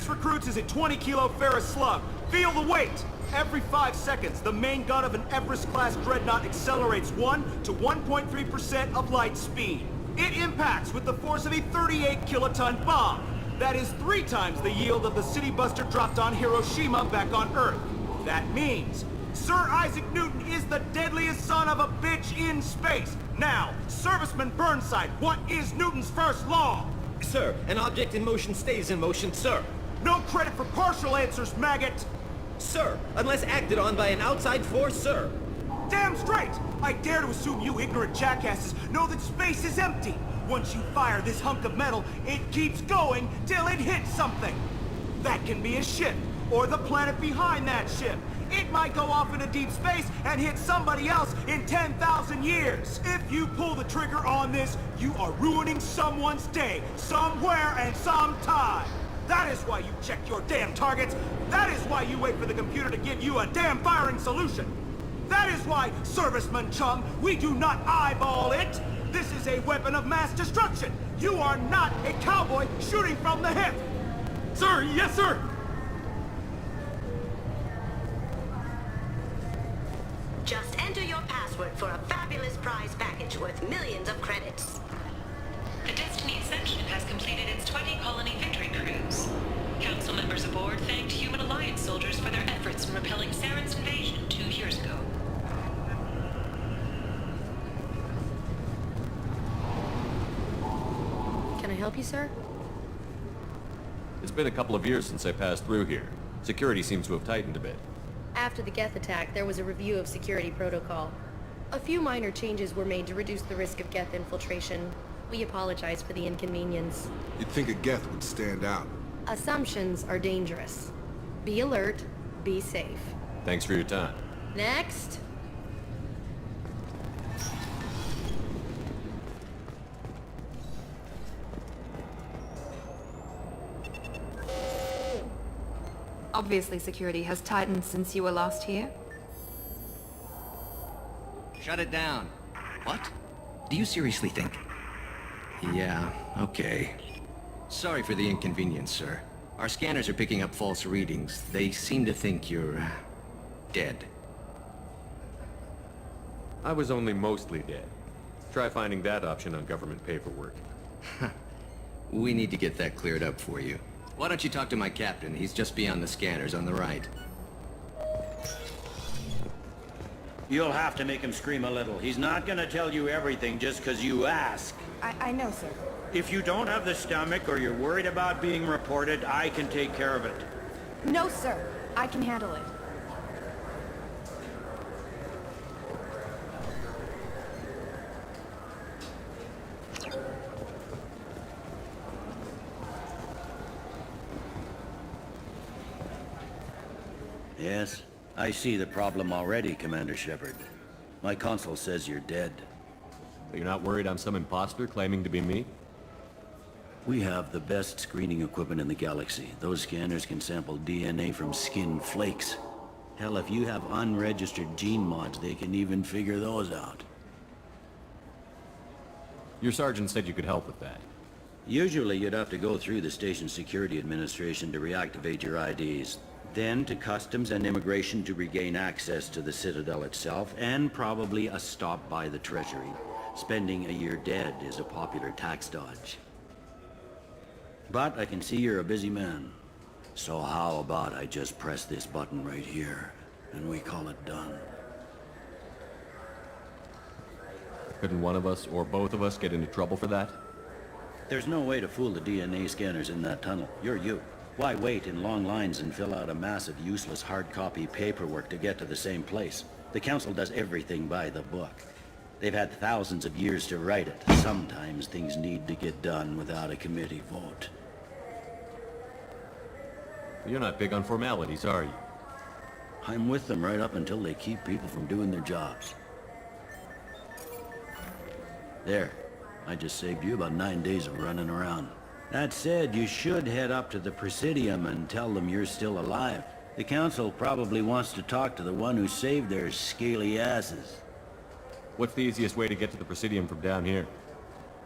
This recruits is a 20-kilo ferrous slug. Feel the weight! Every 5 seconds, the main gun of an Everest-class dreadnought accelerates 1 to 1.3% of light speed. It impacts with the force of a 38-kiloton bomb. That is 3 times the yield of the city buster dropped on Hiroshima back on Earth. That means Sir Isaac Newton is the deadliest son of a bitch in space. Now, Serviceman Burnside, what is Newton's first law? Sir, an object in motion stays in motion, sir. No credit for partial answers, maggot! Sir, unless acted on by an outside force, sir. Damn straight! I dare to assume you ignorant jackasses know that space is empty. Once you fire this hunk of metal, it keeps going till it hits something. That can be a ship, or the planet behind that ship. It might go off into deep space and hit somebody else in 10,000 years. If you pull the trigger on this, you are ruining someone's day, somewhere and sometime. That is why you check your damn targets. That is why you wait for the computer to give you a damn firing solution. That is why, Serviceman Chung, we do not eyeball it. This is a weapon of mass destruction. You are not a cowboy shooting from the hip. Sir, yes, sir. Just enter your password for a fabulous prize package worth millions of credits. The Destiny Ascension has completed its 20-colony victory cruise. Council members aboard thanked Human Alliance soldiers for their efforts in repelling Saren's invasion 2 years ago. Can I help you, sir? It's been a couple of years since I passed through here. Security seems to have tightened a bit. After the Geth attack, there was a review of security protocol. A few minor changes were made to reduce the risk of Geth infiltration. We apologize for the inconvenience. You'd think a Geth would stand out. Assumptions are dangerous. Be alert, be safe. Thanks for your time. Next! Obviously, security has tightened since you were last here. Shut it down. What? Do you seriously think? Yeah, okay. Sorry for the inconvenience, sir. Our scanners are picking up false readings. They seem to think you're... dead. I was only mostly dead. Try finding that option on government paperwork. We need to get that cleared up for you. Why don't you talk to my captain? He's just beyond the scanners on the right. You'll have to make him scream a little. He's not gonna tell you everything just because you ask. I know, sir. If you don't have the stomach or you're worried about being reported, I can take care of it. No, sir. I can handle it. Yes, I see the problem already, Commander Shepard. My console says you're dead. But you're not worried I'm some imposter claiming to be me? We have the best screening equipment in the galaxy. Those scanners can sample DNA from skin flakes. Hell, if you have unregistered gene mods, they can even figure those out. Your sergeant said you could help with that. Usually you'd have to go through the station security administration to reactivate your IDs. Then to Customs and Immigration to regain access to the Citadel itself, and probably a stop by the Treasury. Spending a year dead is a popular tax dodge. But I can see you're a busy man. So how about I just press this button right here, and we call it done? Couldn't one of us, or both of us, get into trouble for that? There's no way to fool the DNA scanners in that tunnel. You're you. Why wait in long lines and fill out a massive useless hard copy paperwork to get to the same place? The Council does everything by the book. They've had thousands of years to write it. Sometimes things need to get done without a committee vote. You're not big on formalities, are you? I'm with them right up until they keep people from doing their jobs. There. I just saved you about 9 days of running around. That said, you should head up to the Presidium and tell them you're still alive. The Council probably wants to talk to the one who saved their scaly asses. What's the easiest way to get to the Presidium from down here?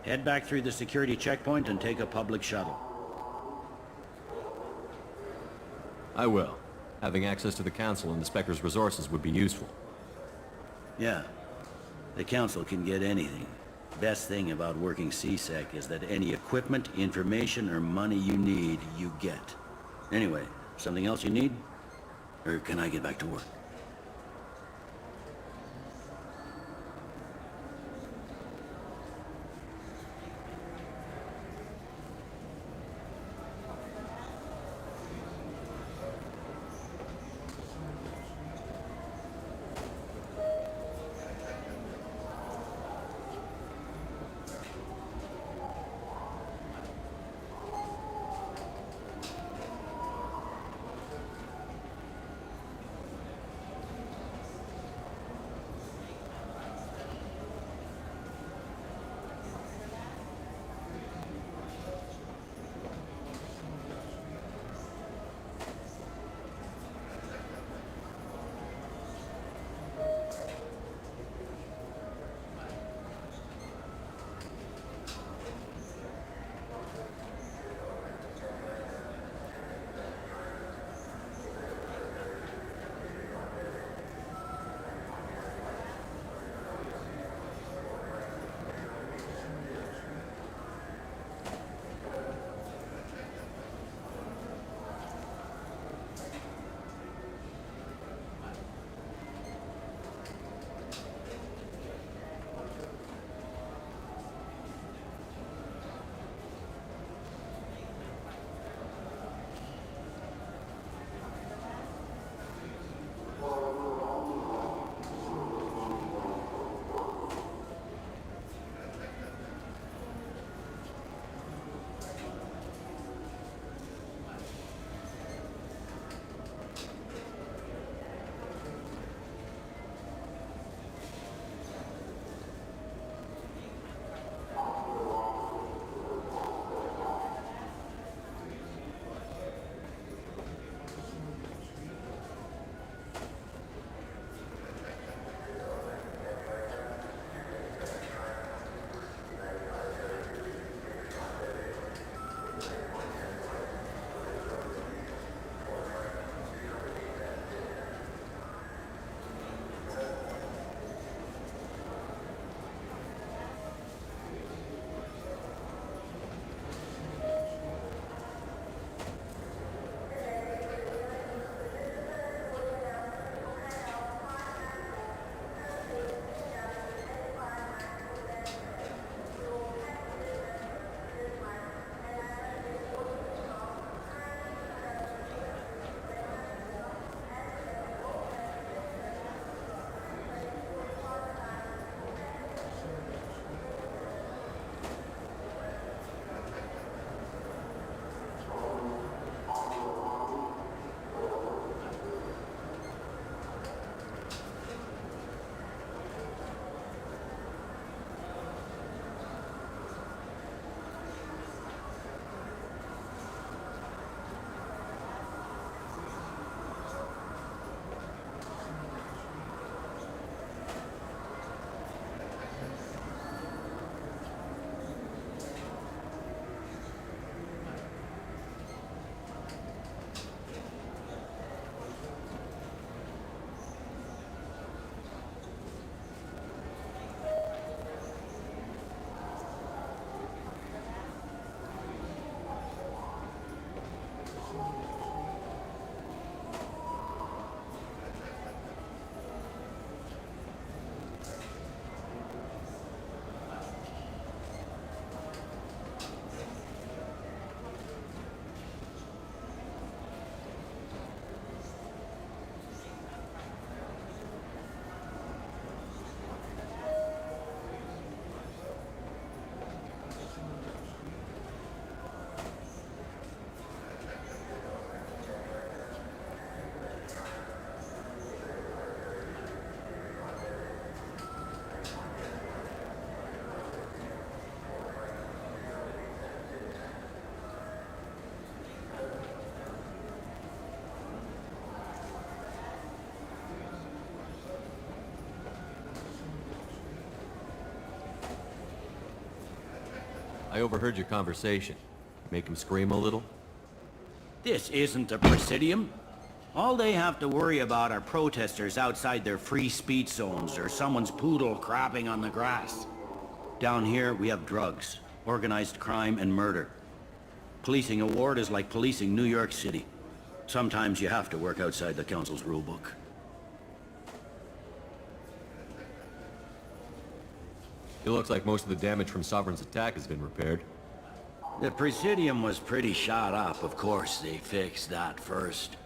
Head back through the security checkpoint and take a public shuttle. I will. Having access to the Council and the Spectre's resources would be useful. Yeah. The Council can get anything. Best thing about working CSEC is that any equipment, information, or money you need, you get. Anyway, something else you need? Or can I get back to work? I overheard your conversation. Make him scream a little? This isn't a Presidium. All they have to worry about are protesters outside their free speech zones or someone's poodle crapping on the grass. Down here, we have drugs, organized crime, and murder. Policing a ward is like policing New York City. Sometimes you have to work outside the council's rulebook. It looks like most of the damage from Sovereign's attack has been repaired. The Presidium was pretty shot up, of course. They fixed that first.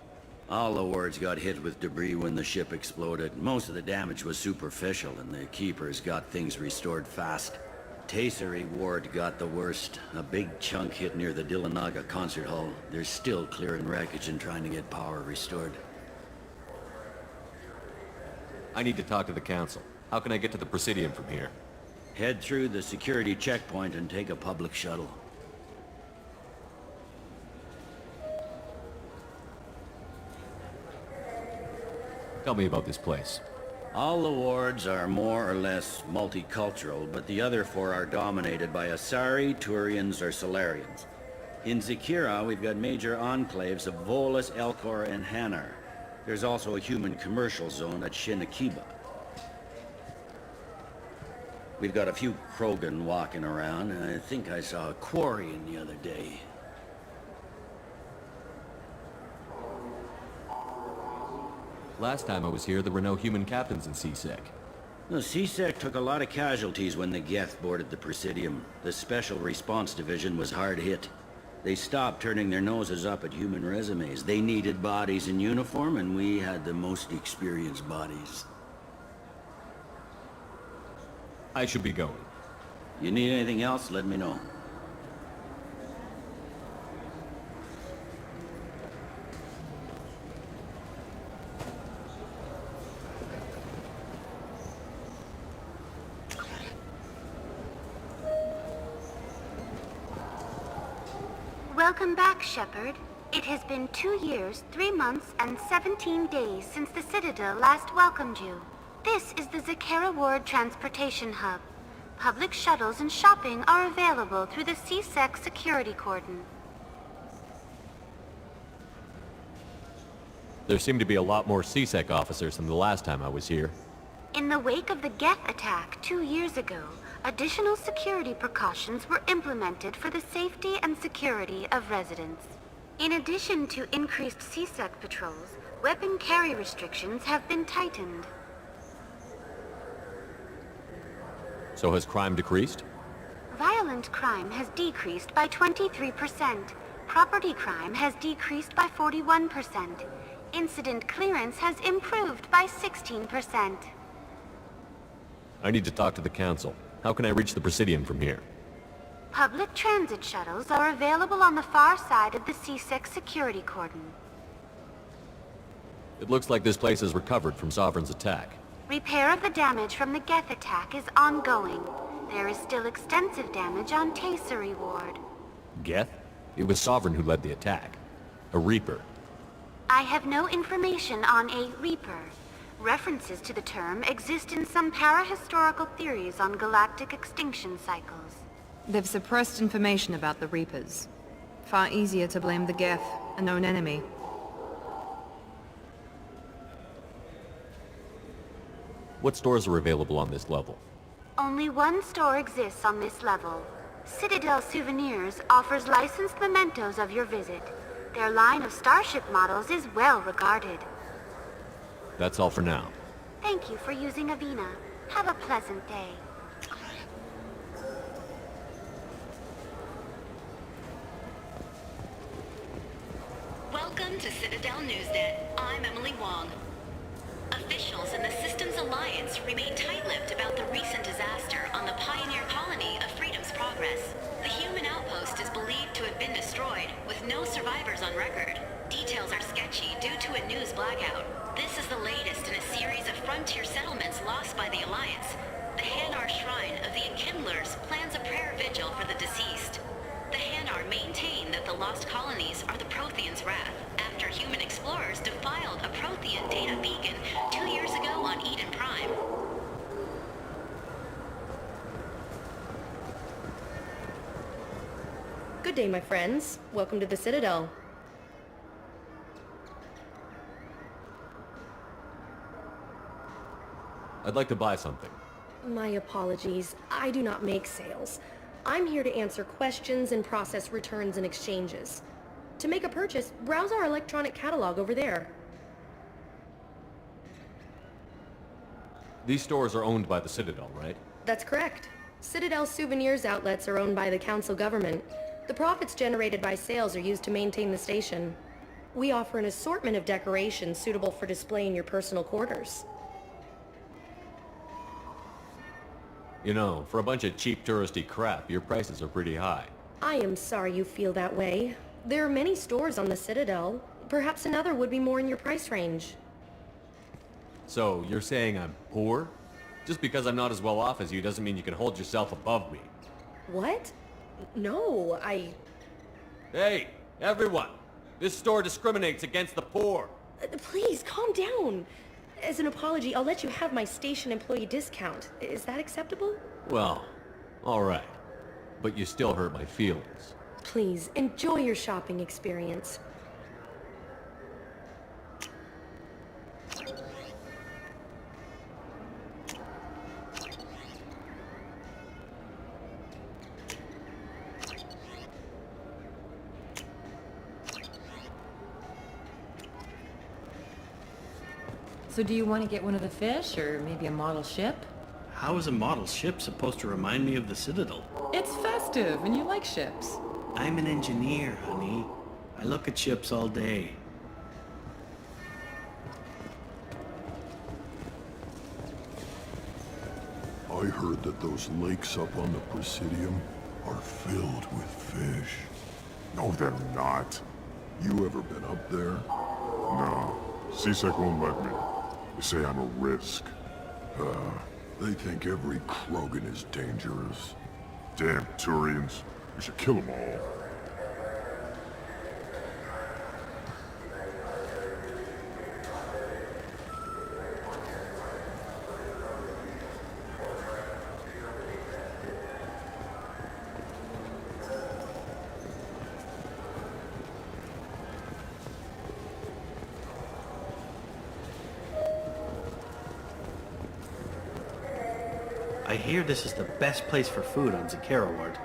All the wards got hit with debris when the ship exploded. Most of the damage was superficial, and the Keepers got things restored fast. Tasery Ward got the worst. A big chunk hit near the Dillanaga concert hall. They're still clearing wreckage and trying to get power restored. I need to talk to the council. How can I get to the Presidium from here? Head through the security checkpoint and take a public shuttle. Tell me about this place. All the wards are more or less multicultural, but the other four are dominated by Asari, Turians, or Solarians. In Zakira, we've got major enclaves of Volus, Elcor, and Hanar. There's also a human commercial zone at Shinakiba. We've got a few Krogan walking around, and I think I saw a Quarian the other day. Last time I was here, there were no human captains in CSEC. The CSEC took a lot of casualties when the Geth boarded the Presidium. The Special Response Division was hard hit. They stopped turning their noses up at human resumes. They needed bodies in uniform, and we had the most experienced bodies. I should be going. You need anything else, let me know. Welcome back, Shepard. It has been 2 years, 3 months, and 17 days since the Citadel last welcomed you. This is the Zakera Ward Transportation Hub. Public shuttles and shopping are available through the CSEC security cordon. There seem to be a lot more CSEC officers than the last time I was here. In the wake of the Geth attack 2 years ago, additional security precautions were implemented for the safety and security of residents. In addition to increased CSEC patrols, weapon carry restrictions have been tightened. So has crime decreased? Violent crime has decreased by 23%. Property crime has decreased by 41%. Incident clearance has improved by 16%. I need to talk to the council. How can I reach the Presidium from here? Public transit shuttles are available on the far side of the CSEC security cordon. It looks like this place has recovered from Sovereign's attack. Repair of the damage from the Geth attack is ongoing. There is still extensive damage on Tasery Ward. Geth? It was Sovereign who led the attack. A Reaper. I have no information on a Reaper. References to the term exist in some parahistorical theories on galactic extinction cycles. They've suppressed information about the Reapers. Far easier to blame the Geth, a known enemy. What stores are available on this level? Only one store exists on this level. Citadel Souvenirs offers licensed mementos of your visit. Their line of starship models is well regarded. That's all for now. Thank you for using Avina. Have a pleasant day. Welcome to Citadel Newsnet. I'm Emily Wong. Officials in the Systems Alliance remain tight-lipped about the recent disaster on the pioneer colony of Freedom's Progress. The human outpost is believed to have been destroyed, with no survivors on record. Details are sketchy due to a news blackout. This is the latest in a series of frontier settlements lost by the Alliance. The Hanar Shrine of the Enkindlers plans a prayer vigil for the deceased. The Hanar maintain that the lost colonies are the Protheans' wrath, after human explorers defiled a Prothean data beacon 2 years ago on Eden Prime. Good day, my friends. Welcome to the Citadel. I'd like to buy something. My apologies. I do not make sales. I'm here to answer questions and process returns and exchanges. To make a purchase, browse our electronic catalog over there. These stores are owned by the Citadel, right? That's correct. Citadel Souvenirs outlets are owned by the Council government. The profits generated by sales are used to maintain the station. We offer an assortment of decorations suitable for display in your personal quarters. You know, for a bunch of cheap touristy crap, your prices are pretty high. I am sorry you feel that way. There are many stores on the Citadel. Perhaps another would be more in your price range. So, you're saying I'm poor? Just because I'm not as well off as you doesn't mean you can hold yourself above me. What? No, Hey, everyone! This store discriminates against the poor! Please, calm down. As an apology, I'll let you have my station employee discount. Is that acceptable? Well, alright. But you still hurt my feelings. Please, enjoy your shopping experience. So do you want to get one of the fish, or maybe a model ship? How is a model ship supposed to remind me of the Citadel? It's festive, and you like ships. I'm an engineer, honey. I look at ships all day. I heard that those lakes up on the Presidium are filled with fish. No, they're not. You ever been up there? No. CSEC won't let me. They say I'm a risk. They think every Krogan is dangerous. Damn Turians. We should kill them all. I hear this is the best place for food on Zakera Ward.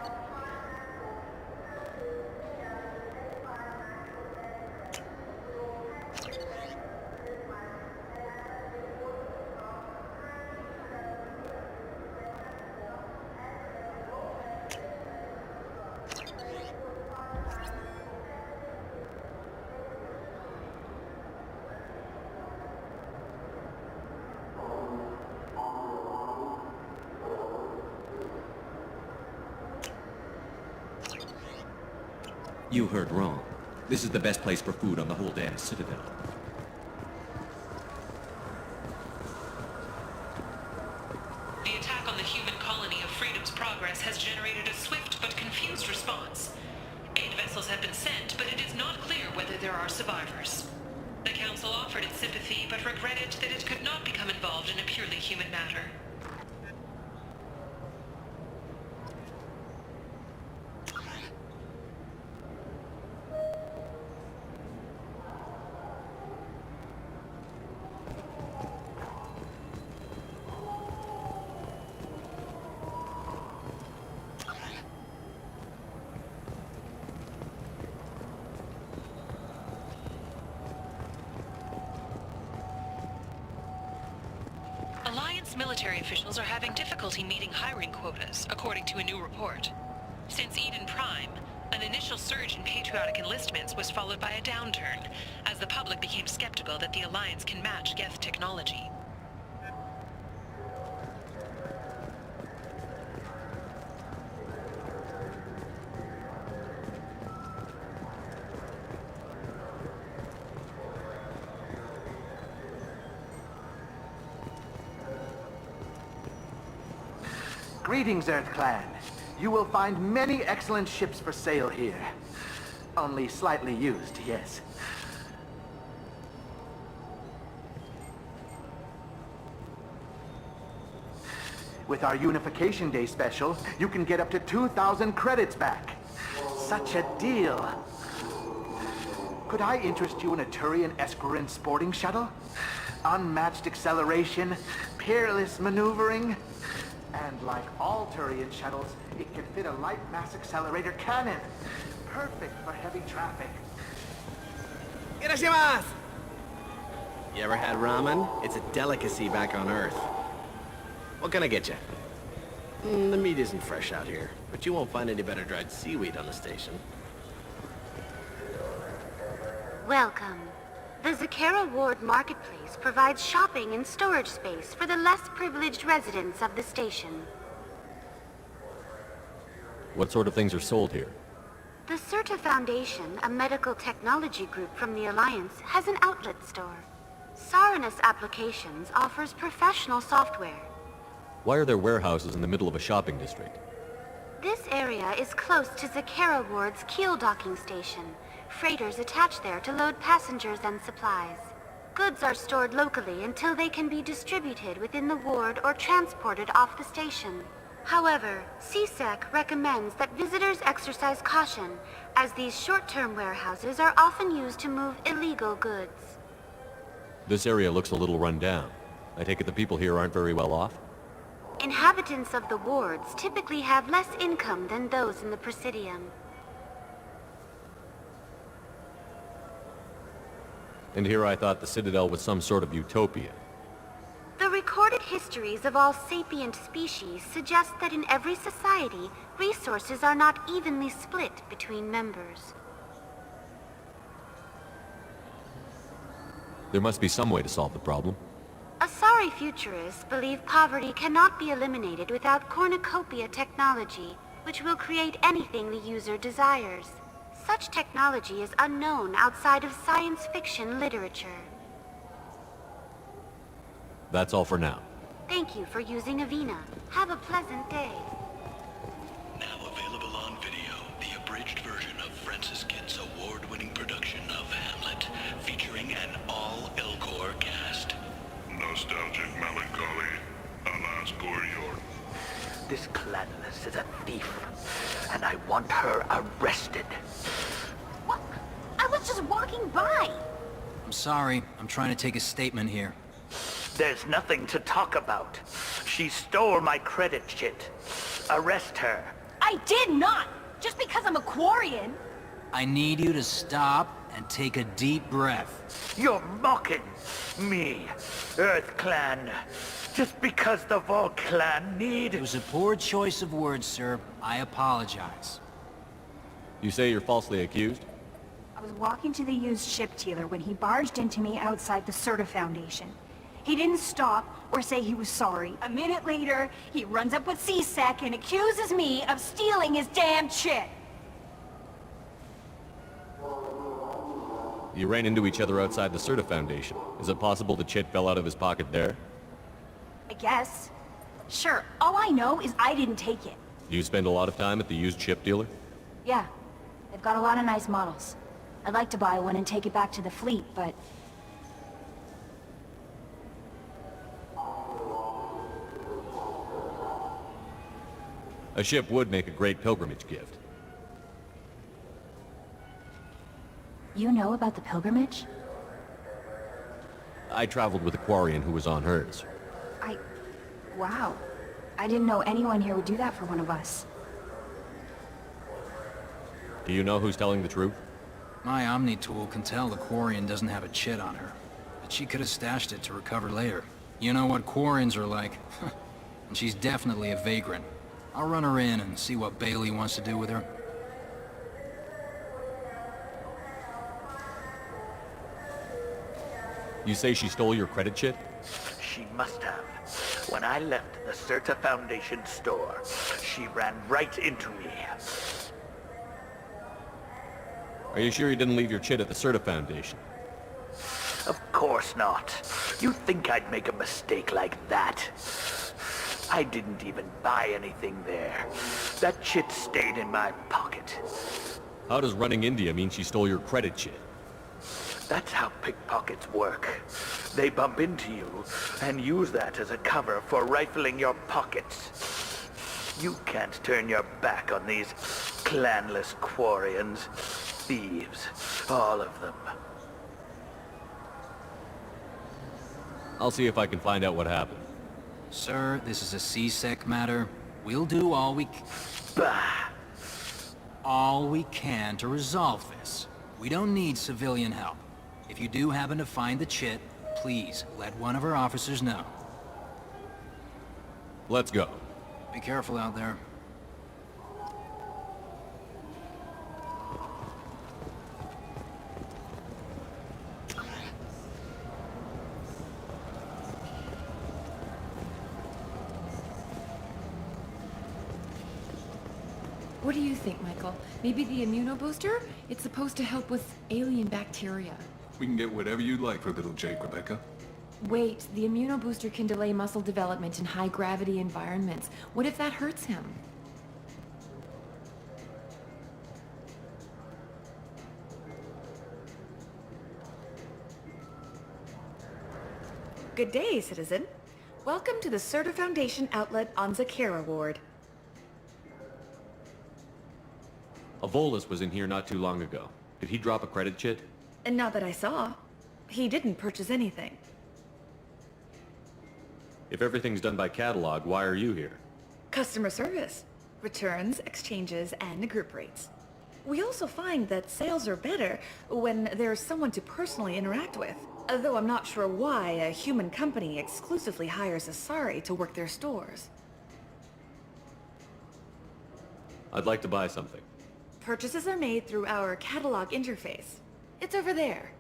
You heard wrong. This is the best place for food on the whole damn Citadel. The attack on the human colony of Freedom's Progress has generated a swift but confused response. 8 vessels have been sent, but it is not clear whether there are survivors. The Council offered its sympathy, but regretted that it could not become involved in a purely human matter. Alliance military officials are having difficulty meeting hiring quotas, according to a new report. Since Eden Prime, an initial surge in patriotic enlistments was followed by a downturn, as the public became skeptical that the Alliance can match Geth technology. Greetings, Earth Clan. You will find many excellent ships for sale here. Only slightly used, yes. With our Unification Day special, you can get up to 2,000 credits back. Such a deal. Could I interest you in a Turian Esquirine sporting shuttle? Unmatched acceleration, peerless maneuvering, and like all Turian shuttles, it can fit a light mass accelerator cannon. Perfect for heavy traffic. Irashimasu! You ever had ramen? It's a delicacy back on Earth. What can I get you? The meat isn't fresh out here, but you won't find any better dried seaweed on the station. Welcome. The Zakera Ward Marketplace provides shopping and storage space for the less privileged residents of the station. What sort of things are sold here? The Certa Foundation, a medical technology group from the Alliance, has an outlet store. Saranus Applications offers professional software. Why are there warehouses in the middle of a shopping district? This area is close to Zakera Ward's keel docking station. Freighters attach there to load passengers and supplies. Goods are stored locally until they can be distributed within the ward or transported off the station. However, CSEC recommends that visitors exercise caution, as these short-term warehouses are often used to move illegal goods. This area looks a little run down. I take it the people here aren't very well off? Inhabitants of the wards typically have less income than those in the Presidium. And here I thought the Citadel was some sort of utopia. The recorded histories of all sapient species suggest that in every society, resources are not evenly split between members. There must be some way to solve the problem. Asari futurists believe poverty cannot be eliminated without cornucopia technology, which will create anything the user desires. Such technology is unknown outside of science fiction literature. That's all for now. Thank you for using Avina. Have a pleasant day. Now available on video, the abridged version of Francis Kidd's award-winning production of Hamlet, featuring an all-Elcor cast. Nostalgic melancholy, alas poor York. This Clanless is a thief, and I want her arrested. What? I was just walking by. I'm sorry. I'm trying to take a statement here. There's nothing to talk about. She stole my credit chit. Arrest her. I did not! Just because I'm a Quarian! I need you to stop and take a deep breath. You're mocking me, Earth Clan. Just because the Vol Clan need... It was a poor choice of words, sir. I apologize. You say you're falsely accused? I was walking to the used ship dealer when he barged into me outside the Certa Foundation. He didn't stop or say he was sorry. A minute later, he runs up with CSEC and accuses me of stealing his damn chit. You ran into each other outside the Certa Foundation. Is it possible the chit fell out of his pocket there? I guess. Sure, all I know is I didn't take it. Do you spend a lot of time at the used ship dealer? Yeah, they've got a lot of nice models. I'd like to buy one and take it back to the fleet, but... A ship would make a great pilgrimage gift. You know about the pilgrimage? I traveled with a Quarian who was on hers. Wow. I didn't know anyone here would do that for one of us. Do you know who's telling the truth? My Omni tool can tell the Quarian doesn't have a chit on her, but she could have stashed it to recover later. You know what Quarians are like. And she's definitely a vagrant. I'll run her in and see what Bailey wants to do with her. You say she stole your credit chit? She must have. When I left the Certa Foundation store, she ran right into me. Are you sure you didn't leave your chit at the Certa Foundation? Of course not. You think I'd make a mistake like that? I didn't even buy anything there. That chit stayed in my pocket. How does running India mean she stole your credit chit? That's how pickpockets work. They bump into you and use that as a cover for rifling your pockets. You can't turn your back on these clanless Quarians. Thieves. All of them. I'll see if I can find out what happened. Sir, this is a C-Sec matter. We'll do all we can to resolve this. We don't need civilian help. If you do happen to find the chit, please let one of our officers know. Let's go. Be careful out there. What do you think, Michael? Maybe the immunobooster? It's supposed to help with alien bacteria. We can get whatever you'd like for little Jake, Rebecca. Wait, the immunobooster can delay muscle development in high-gravity environments. What if that hurts him? Good day, citizen. Welcome to the Certa Foundation outlet on Zakera Ward. Avolis was in here not too long ago. Did he drop a credit chit? And not that I saw. He didn't purchase anything. If everything's done by catalog, why are you here? Customer service. Returns, exchanges, and group rates. We also find that sales are better when there's someone to personally interact with. Though I'm not sure why a human company exclusively hires Asari to work their stores. I'd like to buy something. Purchases are made through our catalog interface. It's over there.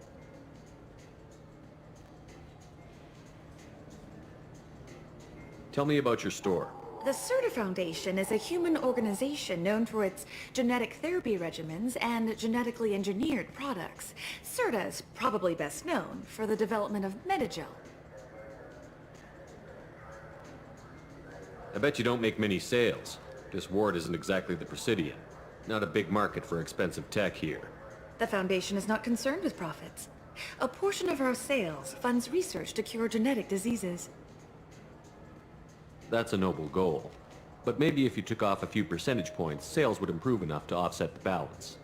Tell me about your store. The Certa Foundation is a human organization known for its genetic therapy regimens and genetically engineered products. Certa is probably best known for the development of Metagel. I bet you don't make many sales. This ward isn't exactly the Presidium. Not a big market for expensive tech here. The Foundation is not concerned with profits. A portion of our sales funds research to cure genetic diseases. That's a noble goal. But maybe if you took off a few percentage points, sales would improve enough to offset the balance.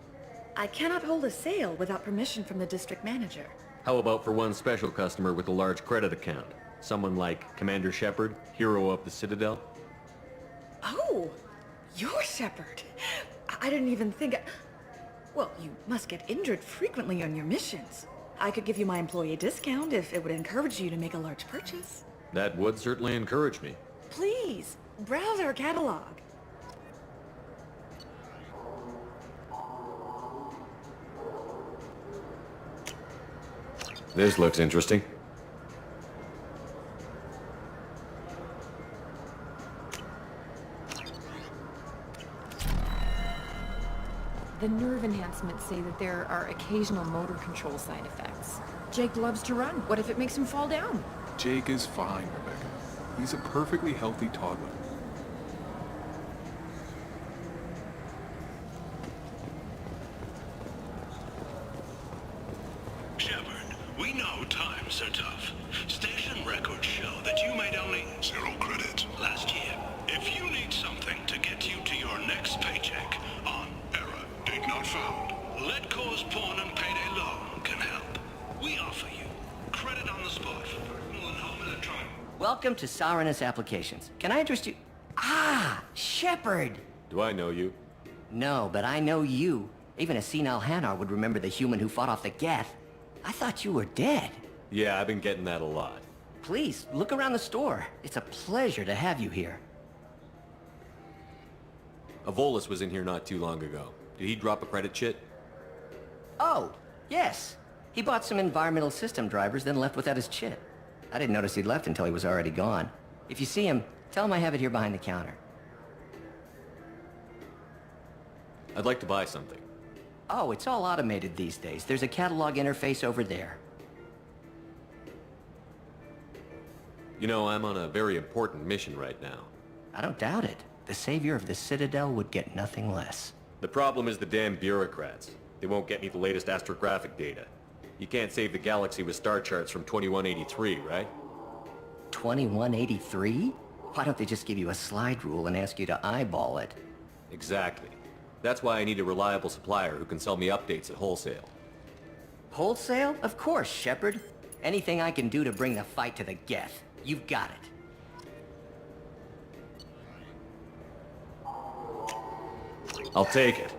I cannot hold a sale without permission from the district manager. How about for one special customer with a large credit account? Someone like Commander Shepard, hero of the Citadel? Oh, you're Shepard. I didn't even think... Well, you must get injured frequently on your missions. I could give you my employee discount if it would encourage you to make a large purchase. That would certainly encourage me. Please, browse our catalog. This looks interesting. The nerve enhancements say that there are occasional motor control side effects. Jake loves to run. What if it makes him fall down? Jake is fine, Rebecca. He's a perfectly healthy toddler. Shepard, we know times are tough. Station records show that you made only 0 credits last year. If you need something to get you to your next paycheck on error, date not found, let cause pawn and payday loan can help. We offer you credit on the spot for personal and home electronics. Welcome to Saranus Applications. Can I interest you? Ah, Shepard! Do I know you? No, but I know you. Even a senile Hanar would remember the human who fought off the Geth. I thought you were dead. Yeah, I've been getting that a lot. Please, look around the store. It's a pleasure to have you here. Avolis was in here not too long ago. Did he drop a credit chit? Oh, yes. He bought some environmental system drivers, then left without his chit. I didn't notice he'd left until he was already gone. If you see him, tell him I have it here behind the counter. I'd like to buy something. Oh, it's all automated these days. There's a catalog interface over there. You know, I'm on a very important mission right now. I don't doubt it. The savior of the Citadel would get nothing less. The problem is the damn bureaucrats. They won't get me the latest astrographic data. You can't save the galaxy with star charts from 2183, right? 2183? Why don't they just give you a slide rule and ask you to eyeball it? Exactly. That's why I need a reliable supplier who can sell me updates at wholesale. Wholesale? Of course, Shepard. Anything I can do to bring the fight to the Geth. You've got it. I'll take it.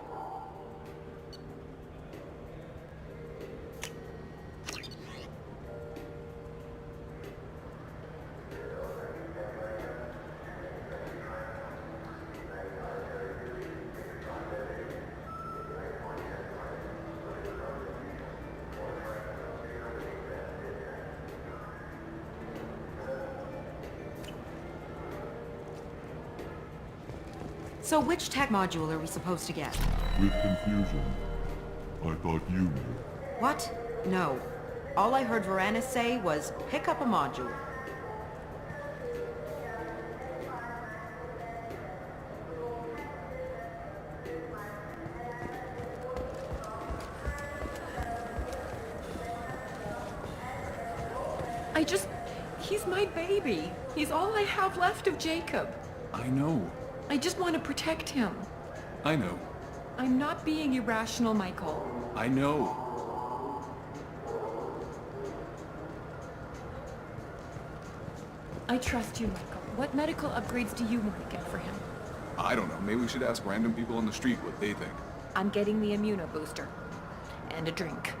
So which tech module are we supposed to get? With confusion. I thought you knew. What? No. All I heard Varanus say was, pick up a module. He's my baby. He's all I have left of Jacob. I know. I just want to protect him. I know. I'm not being irrational, Michael. I know. I trust you, Michael. What medical upgrades do you want to get for him? I don't know. Maybe we should ask random people on the street what they think. I'm getting the immuno booster. And a drink.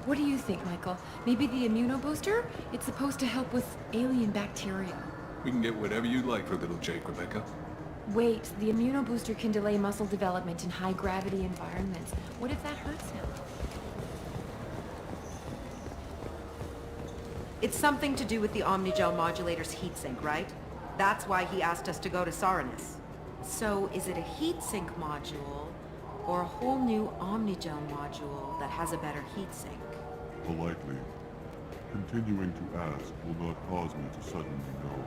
What do you think, Michael? Maybe the immuno booster? It's supposed to help with alien bacteria. We can get whatever you'd like for little Jake, Rebecca. Wait, the immuno booster can delay muscle development in high-gravity environments. What if that hurts him? It's something to do with the Omnigel modulator's heatsink, right? That's why he asked us to go to Saranus. So, is it a heatsink module, or a whole new Omnigel module that has a better heatsink? Politely. Continuing to ask will not cause me to suddenly know.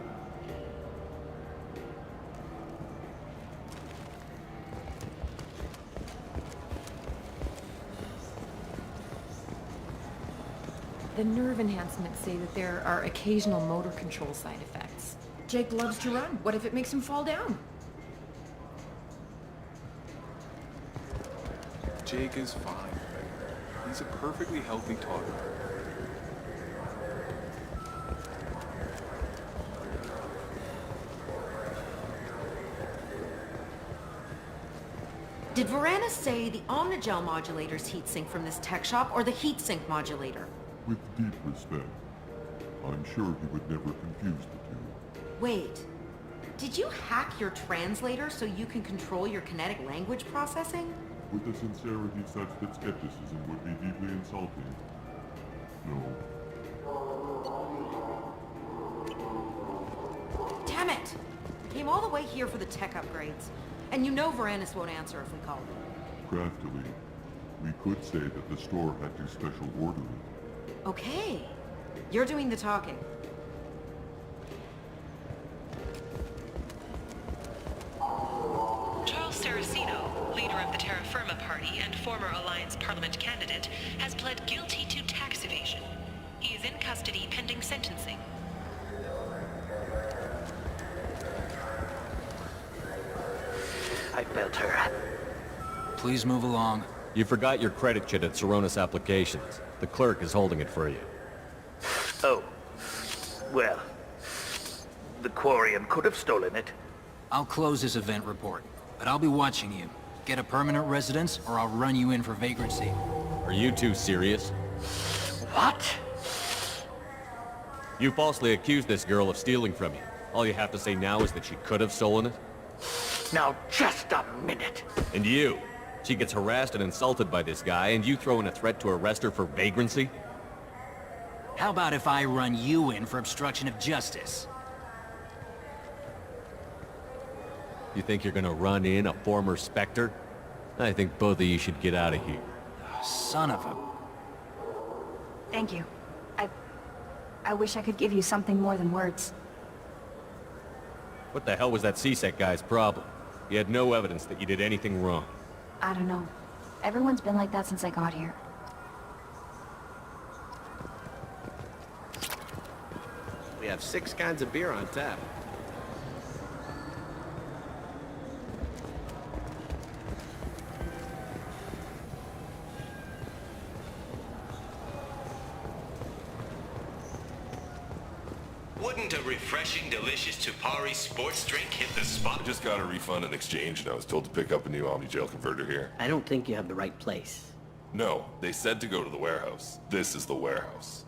The nerve enhancements say that there are occasional motor control side effects. Jake loves to run. What if it makes him fall down? Jake is fine. He's a perfectly healthy toddler. Did Varanus say the Omnigel modulator's heatsink from this tech shop, or the heatsink modulator? With deep respect, I'm sure he would never confuse the two. Wait, did you hack your translator so you can control your kinetic language processing? With a sincerity such that skepticism would be deeply insulting. No. Damn it! I came all the way here for the tech upgrades. And you know Varanus won't answer if we call him. Craftily, we could say that the store had to special order it. Okay. You're doing the talking. Charles Saraceno, leader of the Terra Firma Party and former Alliance Parliament candidate, has pled guilty to tax evasion. He is in custody pending sentencing. I built her. Please move along. You forgot your credit kit at Saronis Applications. The clerk is holding it for you. Oh. Well. The Quarian could have stolen it. I'll close this event report, but I'll be watching you. Get a permanent residence, or I'll run you in for vagrancy. Are you two serious? What? You falsely accused this girl of stealing from you. All you have to say now is that she could have stolen it? Now, just a minute. And you? She gets harassed and insulted by this guy, and you throw in a threat to arrest her for vagrancy? How about if I run you in for obstruction of justice? You think you're gonna run in a former Spectre? I think both of you should get out of here. Son of a... Thank you. I wish I could give you something more than words. What the hell was that CSEC guy's problem? He had no evidence that you did anything wrong. I don't know. Everyone's been like that since I got here. We have 6 kinds of beer on tap. Wouldn't a refreshing, delicious Tupari sports drink hit the spot? I just got a refund in exchange, and I was told to pick up a new Omni-Gel converter here. I don't think you have the right place. No, they said to go to the warehouse. This is the warehouse.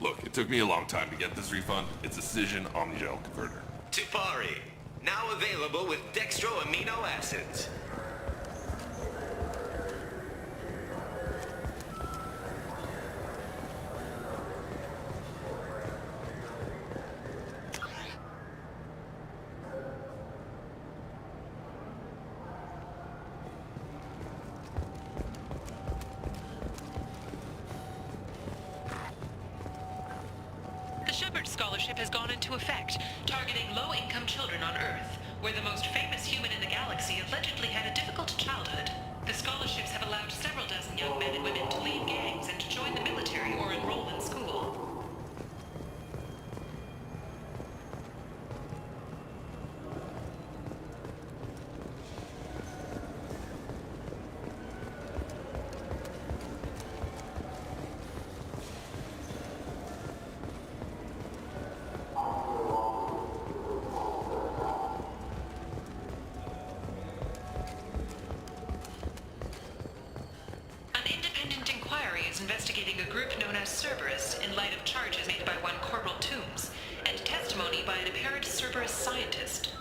Look, it took me a long time to get this refund. It's a Cision Omni-Gel converter. Tupari, now available with dextro amino acids. The Shepard Scholarship has gone into effect, targeting low-income children on Earth, where the most famous human in the galaxy allegedly had a difficult childhood. The scholarships have allowed several dozen young men and women to leave gangs and to join the military or enroll in school. An independent inquiry is investigating a group known as Cerberus in light of charges made by one Corporal Toombs and testimony by an apparent Cerberus scientist.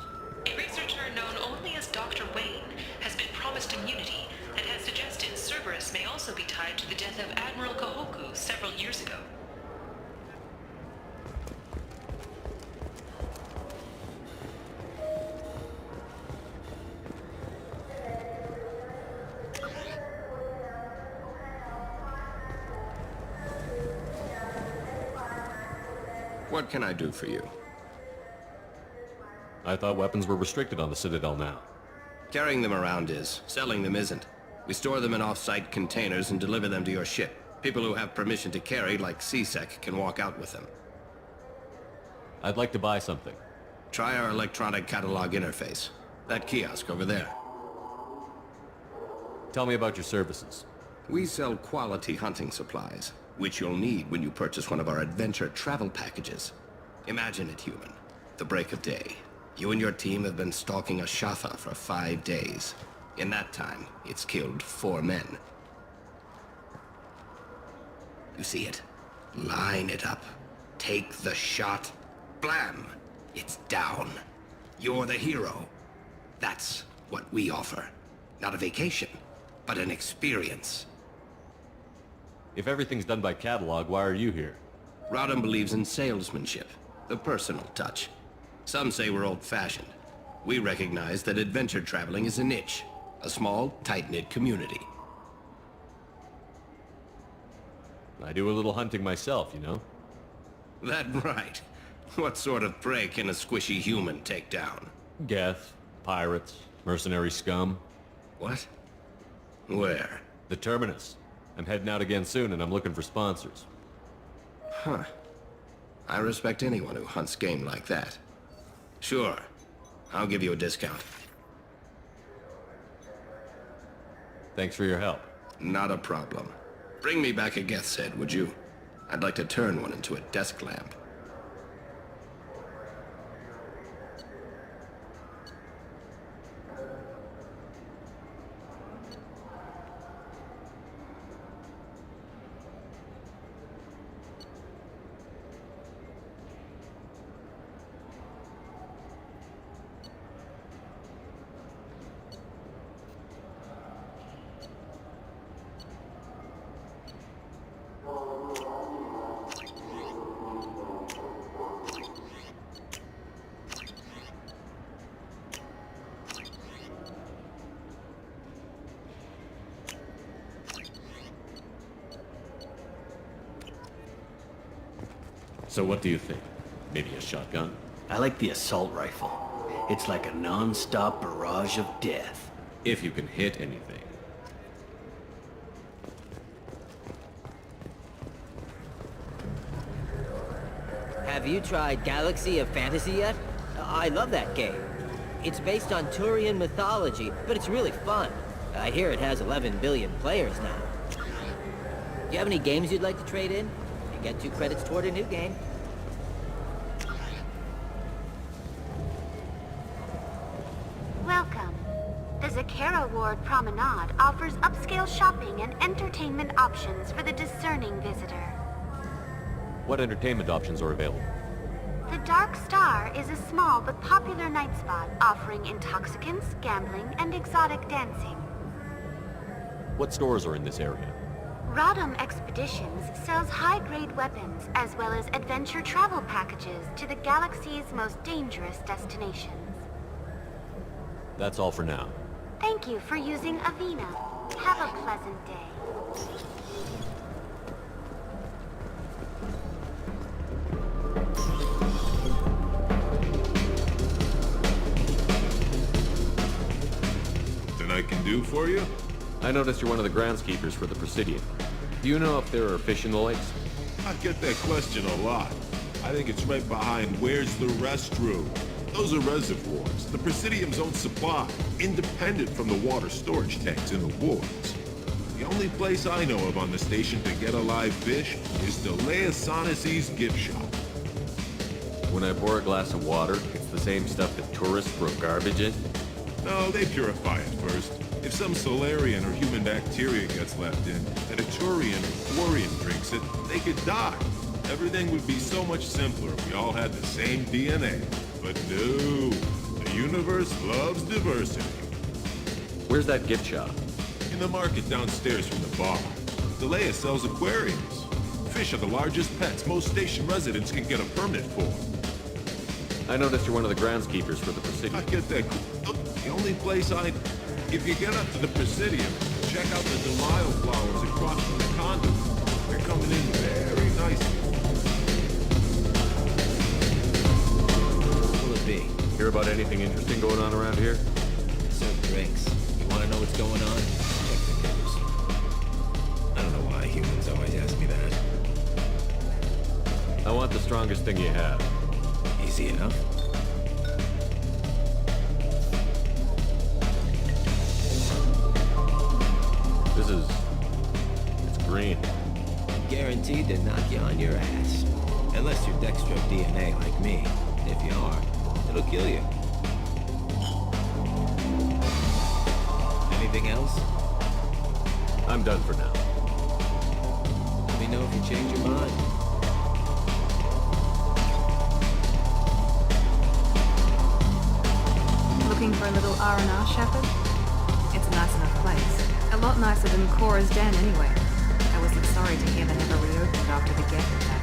A researcher known only as Dr. Wayne has been promised immunity and has suggested Cerberus may also be tied to the death of Admiral Kahoku several years ago. What can I do for you? I thought weapons were restricted on the Citadel now. Carrying them around is. Selling them isn't. We store them in off-site containers and deliver them to your ship. People who have permission to carry, like CSEC, can walk out with them. I'd like to buy something. Try our electronic catalog interface. That kiosk over there. Tell me about your services. We sell quality hunting supplies, which you'll need when you purchase one of our adventure travel packages. Imagine it, human. The break of day. You and your team have been stalking a Shatha for 5 days. In that time, it's killed 4 men. You see it? Line it up. Take the shot. Blam! It's down. You're the hero. That's what we offer. Not a vacation, but an experience. If everything's done by catalog, why are you here? Rodham believes in salesmanship, the personal touch. Some say we're old-fashioned. We recognize that adventure traveling is a niche, a small, tight-knit community. I do a little hunting myself, you know? That right. What sort of prey can a squishy human take down? Geth, pirates, mercenary scum. What? Where? The Terminus. I'm heading out again soon, and I'm looking for sponsors. Huh. I respect anyone who hunts game like that. Sure. I'll give you a discount. Thanks for your help. Not a problem. Bring me back a Geth's head, would you? I'd like to turn one into a desk lamp. So what do you think? Maybe a shotgun? I like the assault rifle. It's like a non-stop barrage of death. If you can hit anything. Have you tried Galaxy of Fantasy yet? I love that game. It's based on Turian mythology, but it's really fun. I hear it has 11 billion players now. Do you have any games you'd like to trade in? You get 2 credits toward a new game. Welcome. The Zakara Ward Promenade offers upscale shopping and entertainment options for the discerning visitor. What entertainment options are available? The Dark Star is a small but popular night spot offering intoxicants, gambling, and exotic dancing. What stores are in this area? Rodham Expeditions sells high-grade weapons as well as adventure travel packages to the galaxy's most dangerous destinations. That's all for now. Thank you for using Avena. Have a pleasant day. Nothing I can do for you? I noticed you're one of the groundskeepers for the Presidium. Do you know if there are fish in the lakes? I get that question a lot. I think it's right behind where's the restroom. Those are reservoirs, the Presidium's own supply, independent from the water storage tanks in the wards. The only place I know of on the station to get a live fish is Delea Sonic's gift shop. When I pour a glass of water, it's the same stuff that tourists throw garbage in? No, they purify it first. If some Solarian or human bacteria gets left in, and a Turian or Quarian drinks it, they could die. Everything would be so much simpler if we all had the same DNA. But no, the universe loves diversity. Where's that gift shop? In the market downstairs from the bar. Delea sells aquariums. Fish are the largest pets most station residents can get a permit for. I noticed you're one of the groundskeepers for the Presidium. I get that. The only place if you get up to the Presidium, check out the Delisle flowers across from the conduit. They're coming in very nicely. What will it be? Hear about anything interesting going on around here? Serve drinks. You want to know what's going on? Check the news. I don't know why humans always ask me that. I want the strongest thing you have. Easy enough. It's green. Guaranteed to knock you on your ass. Unless you're Dextro DNA like me. If you are, it'll kill you. Anything else? I'm done for now. Let me know if you change your mind. Looking for a little R&R, Shepard? It's a nice enough place. A lot nicer than Cora's den, anyway. I wasn't sorry to hear they never reopened after the Geth attack.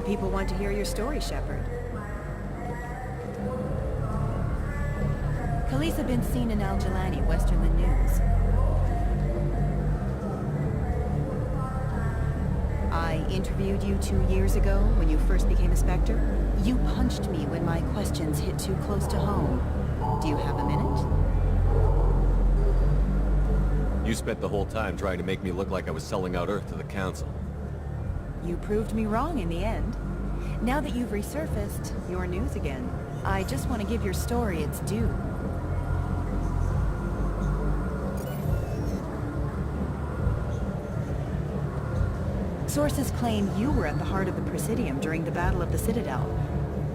People want to hear your story, Shepard. Khaleesa been seen in Al-Jalani, Westerland News. I interviewed you 2 years ago when you first became a Spectre. You punched me when my questions hit too close to home. Do you have a minute? You spent the whole time trying to make me look like I was selling out Earth to the Council. You proved me wrong in the end. Now that you've resurfaced, you're news again. I just want to give your story its due. Sources claim you were at the heart of the Presidium during the Battle of the Citadel.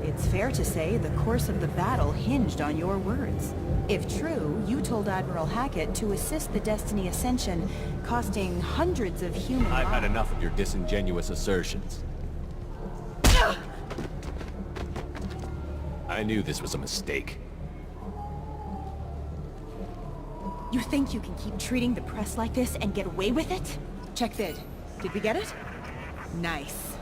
It's fair to say the course of the battle hinged on your words. If true, you told Admiral Hackett to assist the Destiny Ascension, costing hundreds of human lives. I've had enough of your disingenuous assertions. I knew this was a mistake. You think you can keep treating the press like this and get away with it? Check vid. Did we get it? Nice.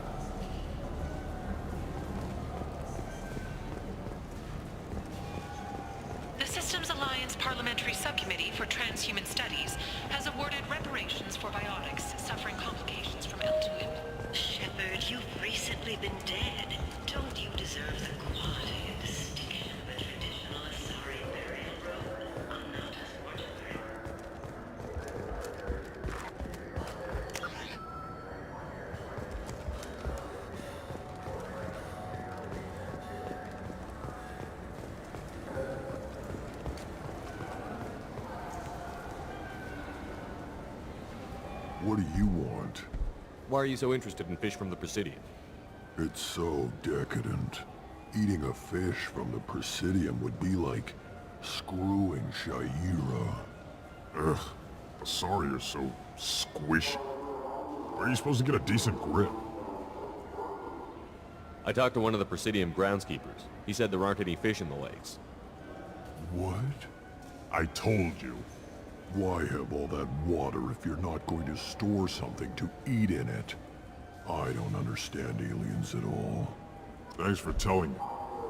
The Systems Alliance Parliamentary Subcommittee for Transhuman Studies has awarded reparations for biotics suffering complications from L2. Shepard, you've recently been dead. Don't you deserve the quiet sticking of a traditional Asari burial robe? I'm not as mortuary. What do you want? Why are you so interested in fish from the Presidium? It's so decadent. Eating a fish from the Presidium would be like screwing Shaira. Ugh, sorry you're so squishy. Where are you supposed to get a decent grip? I talked to one of the Presidium groundskeepers. He said there aren't any fish in the lakes. What? I told you. Why have all that water if you're not going to store something to eat in it? I don't understand aliens at all. Thanks for telling me.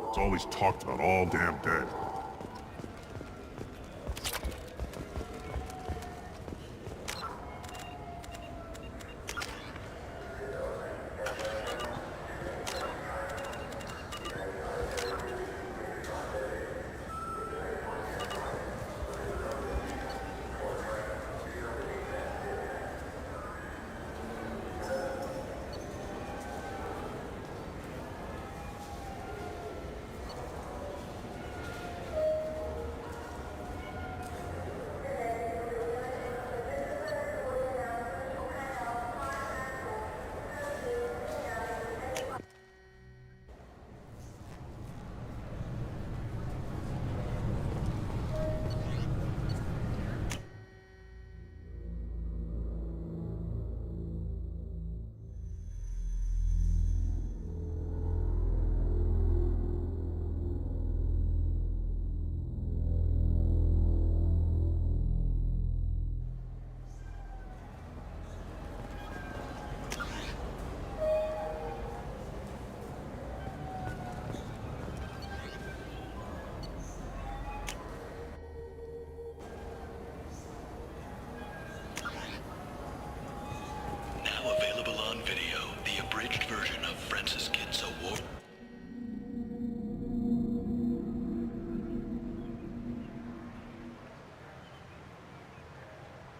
It's all he's talked about all damn day.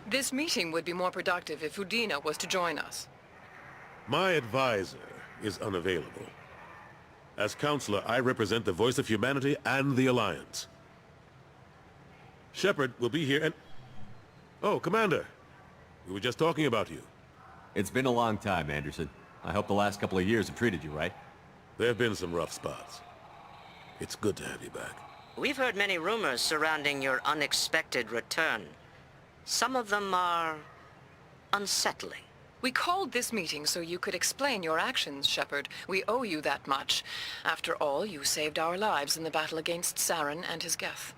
This meeting would be more productive if Udina was to join us. My advisor is unavailable. As counselor, I represent the voice of humanity and the Alliance. Shepard will be here and... Oh, Commander. We were just talking about you. It's been a long time, Anderson. I hope the last couple of years have treated you right. There have been some rough spots. It's good to have you back. We've heard many rumors surrounding your unexpected return. Some of them are unsettling. We called this meeting so you could explain your actions, Shepard. We owe you that much. After all, you saved our lives in the battle against Saren and his Geth.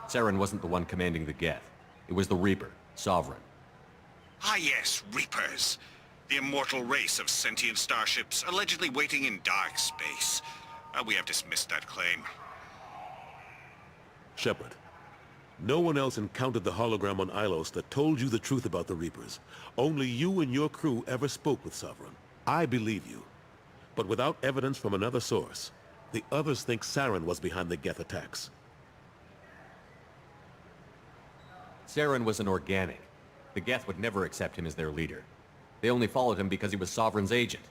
Saren wasn't the one commanding the Geth. It was the Reaper, Sovereign. Ah yes, Reapers. The immortal race of sentient starships allegedly waiting in dark space. We have dismissed that claim. Shepard, no one else encountered the hologram on Ilos that told you the truth about the Reapers. Only you and your crew ever spoke with Sovereign. I believe you. But without evidence from another source, the others think Saren was behind the Geth attacks. Saren was an organic. The Geth would never accept him as their leader. They only followed him because he was Sovereign's agent.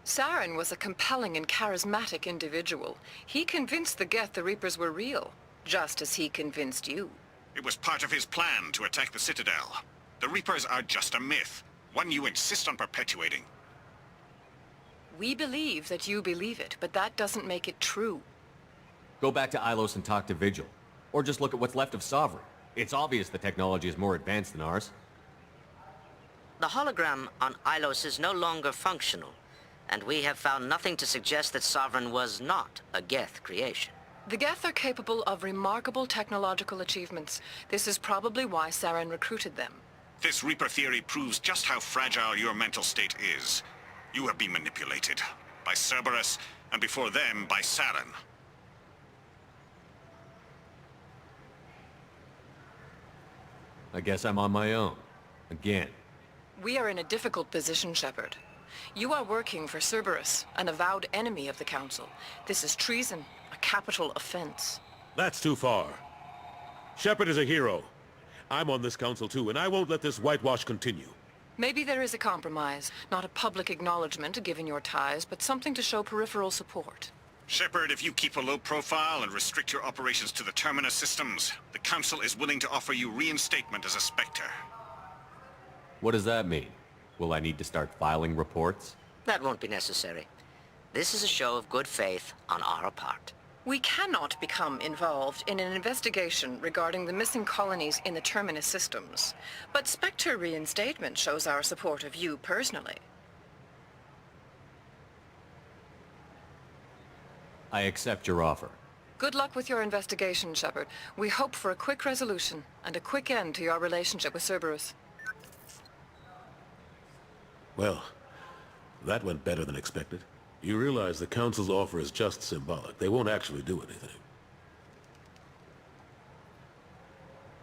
Saren was a compelling and charismatic individual. He convinced the Geth the Reapers were real, just as he convinced you. It was part of his plan to attack the Citadel. The Reapers are just a myth, one you insist on perpetuating. We believe that you believe it, but that doesn't make it true. Go back to Ilos and talk to Vigil. Or just look at what's left of Sovereign. It's obvious the technology is more advanced than ours. The hologram on Ilos is no longer functional, and we have found nothing to suggest that Sovereign was not a Geth creation. The Geth are capable of remarkable technological achievements. This is probably why Saren recruited them. This Reaper theory proves just how fragile your mental state is. You have been manipulated. By Cerberus, and before them, by Saren. I guess I'm on my own. Again. We are in a difficult position, Shepard. You are working for Cerberus, an avowed enemy of the Council. This is treason, a capital offense. That's too far. Shepard is a hero. I'm on this council too, and I won't let this whitewash continue. Maybe there is a compromise. Not a public acknowledgement given your ties, but something to show peripheral support. Shepard, if you keep a low profile and restrict your operations to the Terminus systems, the Council is willing to offer you reinstatement as a Spectre. What does that mean? Will I need to start filing reports? That won't be necessary. This is a show of good faith on our part. We cannot become involved in an investigation regarding the missing colonies in the Terminus systems. But Spectre reinstatement shows our support of you personally. I accept your offer. Good luck with your investigation, Shepard. We hope for a quick resolution and a quick end to your relationship with Cerberus. Well, that went better than expected. You realize the Council's offer is just symbolic. They won't actually do anything.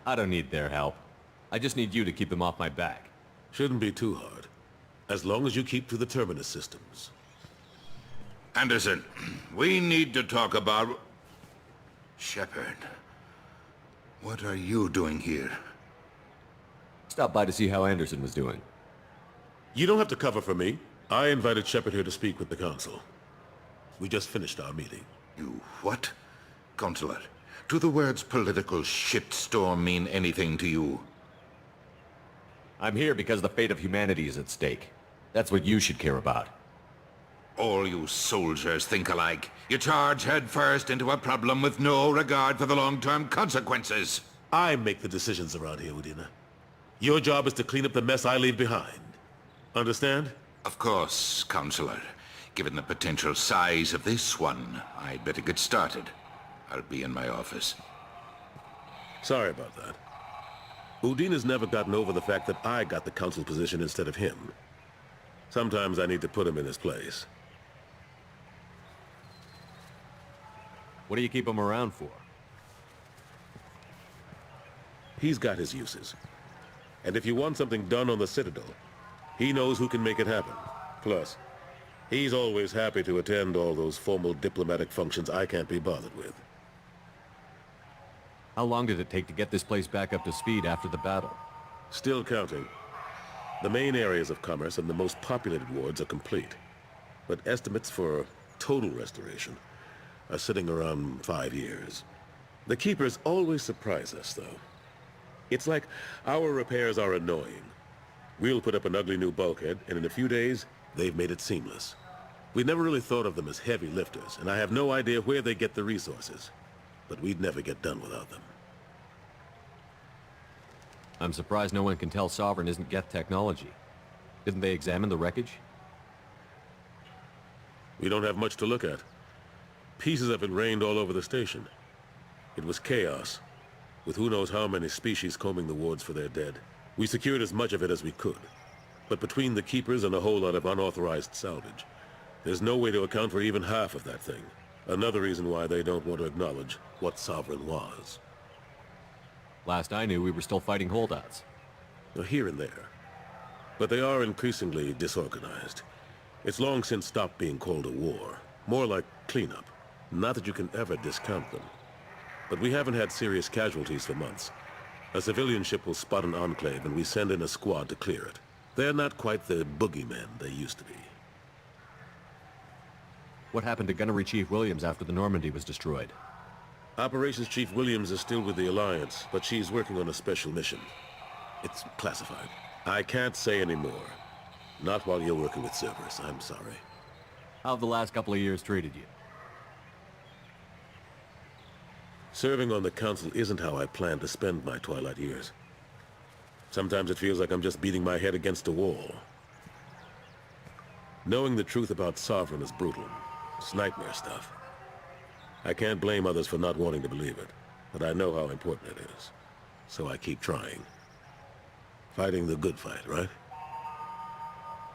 I don't need their help. I just need you to keep them off my back. Shouldn't be too hard. As long as you keep to the Terminus systems. Anderson, we need to talk about... Shepard. What are you doing here? Stop by to see how Anderson was doing. You don't have to cover for me. I invited Shepard here to speak with the Council. We just finished our meeting. You what? Counselor, do the words political shitstorm mean anything to you? I'm here because the fate of humanity is at stake. That's what you should care about. All you soldiers think alike. You charge headfirst into a problem with no regard for the long-term consequences. I make the decisions around here, Udina. Your job is to clean up the mess I leave behind. Understand? Of course, Counselor. Given the potential size of this one, I'd better get started. I'll be in my office. Sorry about that. Udina's never gotten over the fact that I got the Council position instead of him. Sometimes I need to put him in his place. What do you keep him around for? He's got his uses. And if you want something done on the Citadel, he knows who can make it happen. Plus, he's always happy to attend all those formal diplomatic functions I can't be bothered with. How long did it take to get this place back up to speed after the battle? Still counting. The main areas of commerce and the most populated wards are complete. But estimates for total restoration are sitting around 5 years. The Keepers always surprise us, though. It's like our repairs are annoying. We'll put up an ugly new bulkhead, and in a few days, they've made it seamless. We never really thought of them as heavy lifters, and I have no idea where they get the resources. But we'd never get done without them. I'm surprised no one can tell Sovereign isn't Geth technology. Didn't they examine the wreckage? We don't have much to look at. Pieces of it rained all over the station. It was chaos, with who knows how many species combing the wards for their dead. We secured as much of it as we could. But between the Keepers and a whole lot of unauthorized salvage, there's no way to account for even half of that thing. Another reason why they don't want to acknowledge what Sovereign was. Last I knew, we were still fighting holdouts. Here and there. But they are increasingly disorganized. It's long since stopped being called a war. More like cleanup. Not that you can ever discount them. But we haven't had serious casualties for months. A civilian ship will spot an enclave and we send in a squad to clear it. They're not quite the boogeymen they used to be. What happened to Gunnery Chief Williams after the Normandy was destroyed? Operations Chief Williams is still with the Alliance, but she's working on a special mission. It's classified. I can't say any more. Not while you're working with Cerberus, I'm sorry. How have the last couple of years treated you? Serving on the Council isn't how I plan to spend my twilight years. Sometimes it feels like I'm just beating my head against a wall. Knowing the truth about Sovereign is brutal. It's nightmare stuff. I can't blame others for not wanting to believe it, but I know how important it is. So I keep trying. Fighting the good fight, right?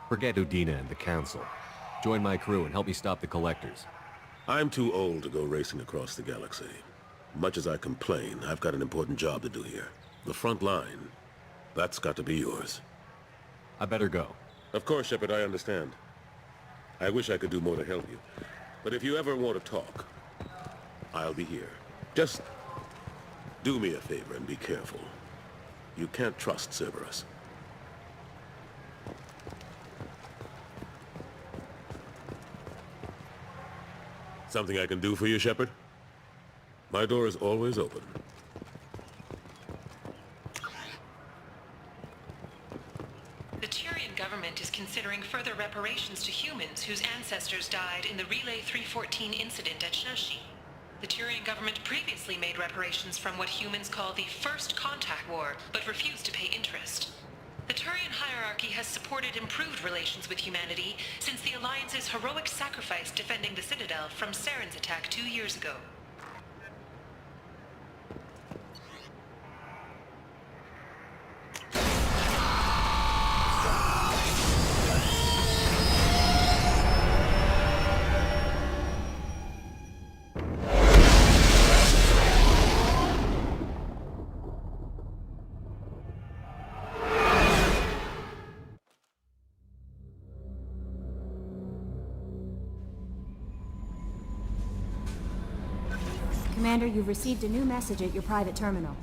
Forget Udina and the Council. Join my crew and help me stop the Collectors. I'm too old to go racing across the galaxy. Much as I complain, I've got an important job to do here. The front line, that's got to be yours. I better go. Of course, Shepard, I understand. I wish I could do more to help you. But if you ever want to talk, I'll be here. Just do me a favor and be careful. You can't trust Cerberus. Something I can do for you, Shepard? My door is always open. The Turian government is considering further reparations to humans whose ancestors died in the Relay 314 incident at Shashi. The Turian government previously made reparations from what humans call the First Contact War, but refused to pay interest. The Turian hierarchy has supported improved relations with humanity since the Alliance's heroic sacrifice defending the Citadel from Saren's attack 2 years ago. Commander, you've received a new message at your private terminal.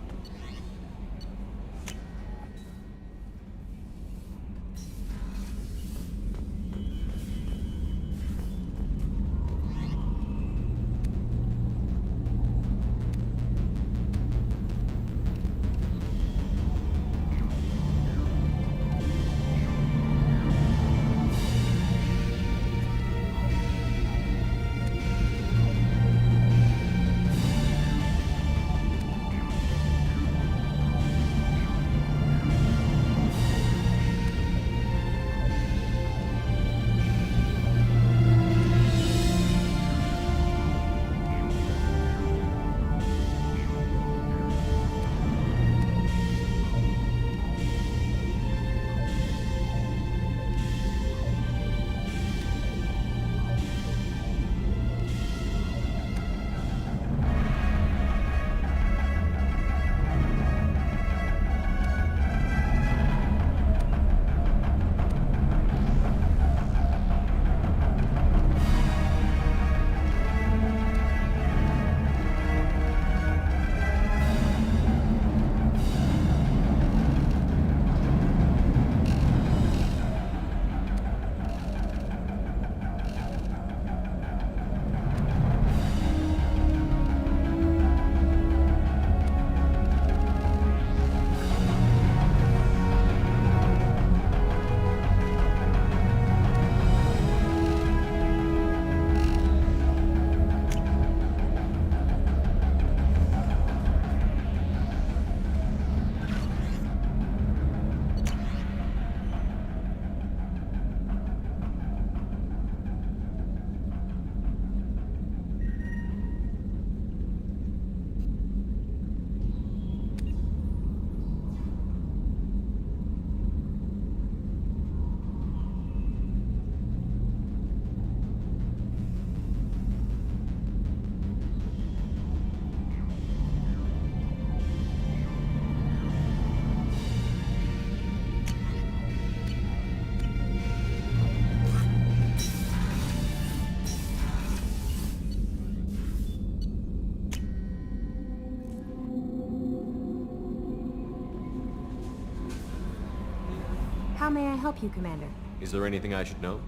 How may I help you, Commander? Is there anything I should know?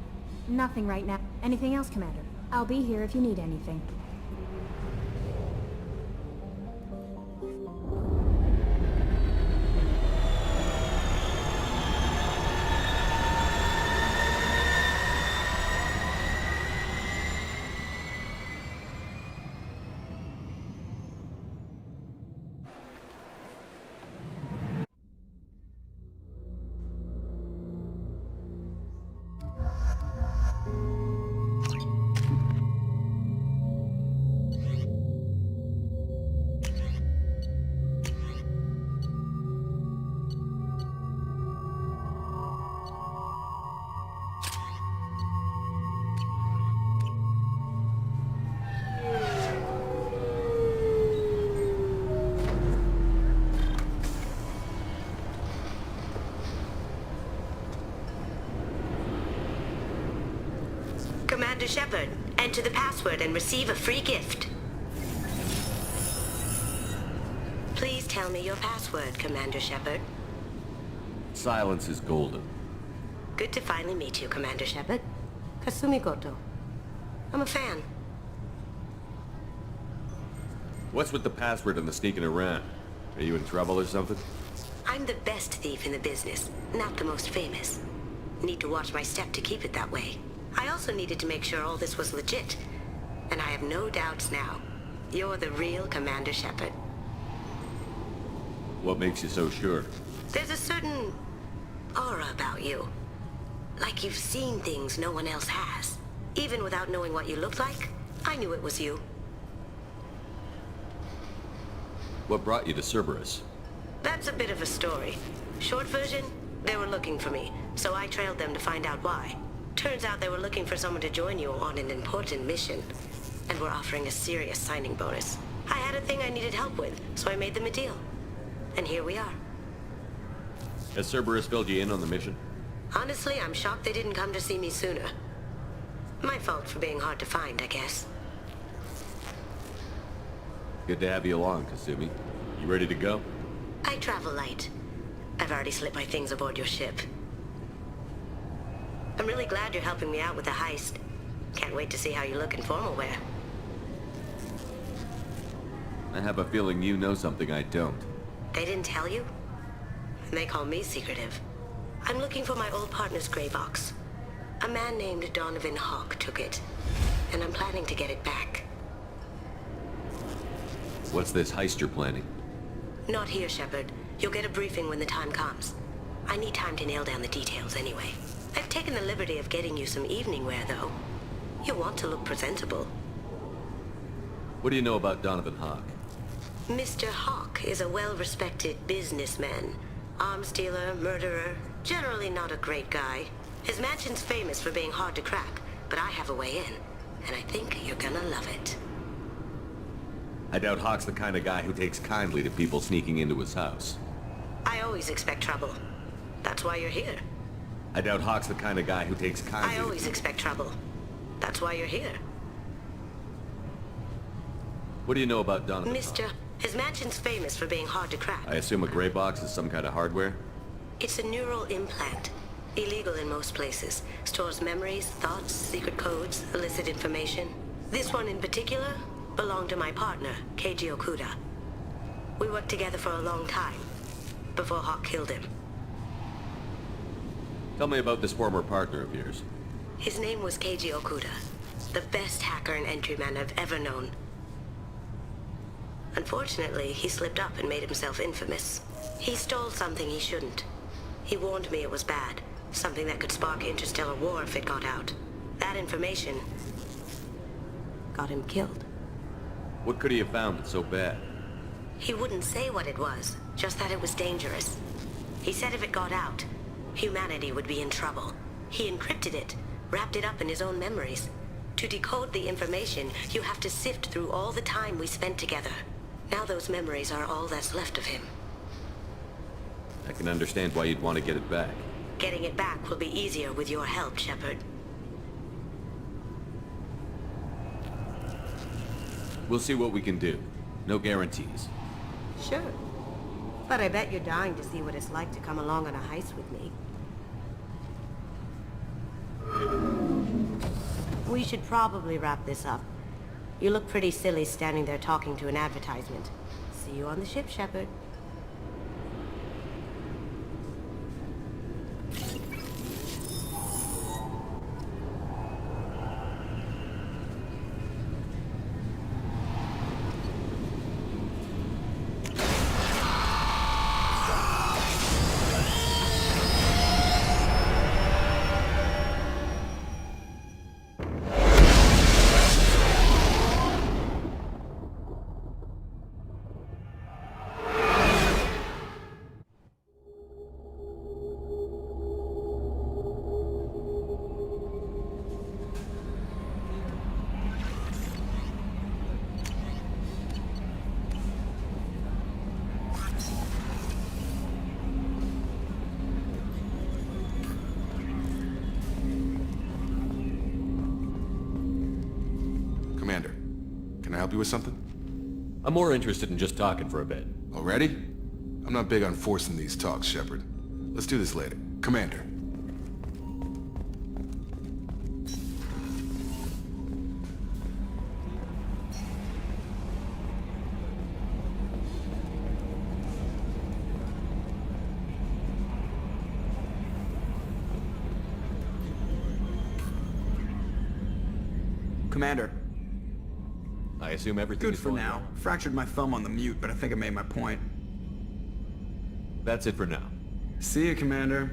Nothing right now. Anything else, Commander? I'll be here if you need anything. Commander Shepard. Enter the password and receive a free gift. Please tell me your password, Commander Shepard. Silence is golden. Good to finally meet you, Commander Shepard. Kasumi Goto. I'm a fan. What's with the password and the sneaking around? Are you in trouble or something? I'm the best thief in the business, not the most famous. Need to watch my step to keep it that way. I also needed to make sure all this was legit. And I have no doubts now. You're the real Commander Shepard. What makes you so sure? There's a certain aura about you. Like you've seen things no one else has. Even without knowing what you looked like, I knew it was you. What brought you to Cerberus? That's a bit of a story. Short version, they were looking for me, so I trailed them to find out why. Turns out they were looking for someone to join you on an important mission, and were offering a serious signing bonus. I had a thing I needed help with, so I made them a deal. And here we are. Has Cerberus filled you in on the mission? Honestly, I'm shocked they didn't come to see me sooner. My fault for being hard to find, I guess. Good to have you along, Kasumi. You ready to go? I travel light. I've already slipped my things aboard your ship. I'm really glad you're helping me out with the heist. Can't wait to see how you look in formal wear. I have a feeling you know something I don't. They didn't tell you? They call me secretive. I'm looking for my old partner's gray box. A man named Donovan Hawk took it, and I'm planning to get it back. What's this heist you're planning? Not here, Shepard. You'll get a briefing when the time comes. I need time to nail down the details anyway. I've taken the liberty of getting you some evening wear, though. You'll want to look presentable. What do you know about Donovan Hawk? Mr. Hawk is a well-respected businessman. Arms dealer, murderer, generally not a great guy. His mansion's famous for being hard to crack, but I have a way in, and I think you're gonna love it. I doubt Hawk's the kind of guy who takes kindly to people sneaking into his house. I always expect trouble. That's why you're here. I doubt Hawk's the kind of guy who takes kindly I always expect trouble. That's why you're here. What do you know about Donovan Mr. Hawk? His mansion's famous for being hard to crack. I assume a gray box is some kind of hardware? It's a neural implant. Illegal in most places. Stores memories, thoughts, secret codes, illicit information. This one in particular belonged to my partner, Keiji Okuda. We worked together for a long time, before Hawk killed him. Tell me about this former partner of yours. His name was Keiji Okuda, the best hacker and entryman I've ever known. Unfortunately, he slipped up and made himself infamous. He stole something he shouldn't. He warned me it was bad, something that could spark interstellar war if it got out. That information got him killed. What could he have found that's so bad? He wouldn't say what it was, just that it was dangerous. He said if it got out, humanity would be in trouble. He encrypted it, wrapped it up in his own memories. To decode the information, you have to sift through all the time we spent together. Now those memories are all that's left of him. I can understand why you'd want to get it back. Getting it back will be easier with your help, Shepard. We'll see what we can do. No guarantees. Sure. But I bet you're dying to see what it's like to come along on a heist with me. We should probably wrap this up. You look pretty silly standing there talking to an advertisement. See you on the ship, Shepard. help you with something? I'm more interested in just talking for a bit. Already? I'm not big on forcing these talks, Shepard. Let's do this later. Commander. Commander. I assume everything Good is for going now. well. Fractured my thumb on the mute, but I think I made my point. That's it for now. See you, Commander.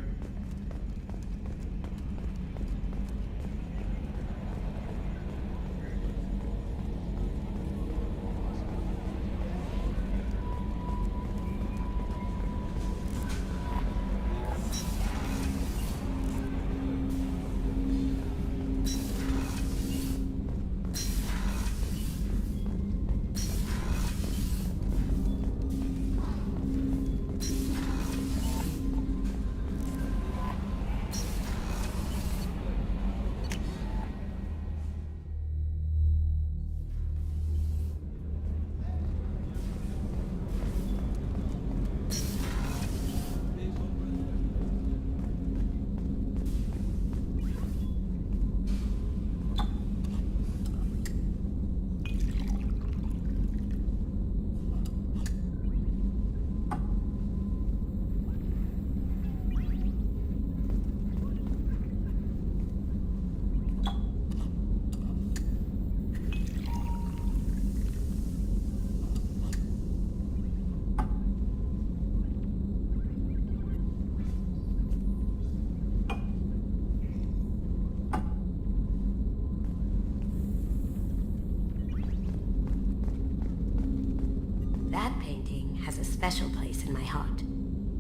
That painting has a special place in my heart.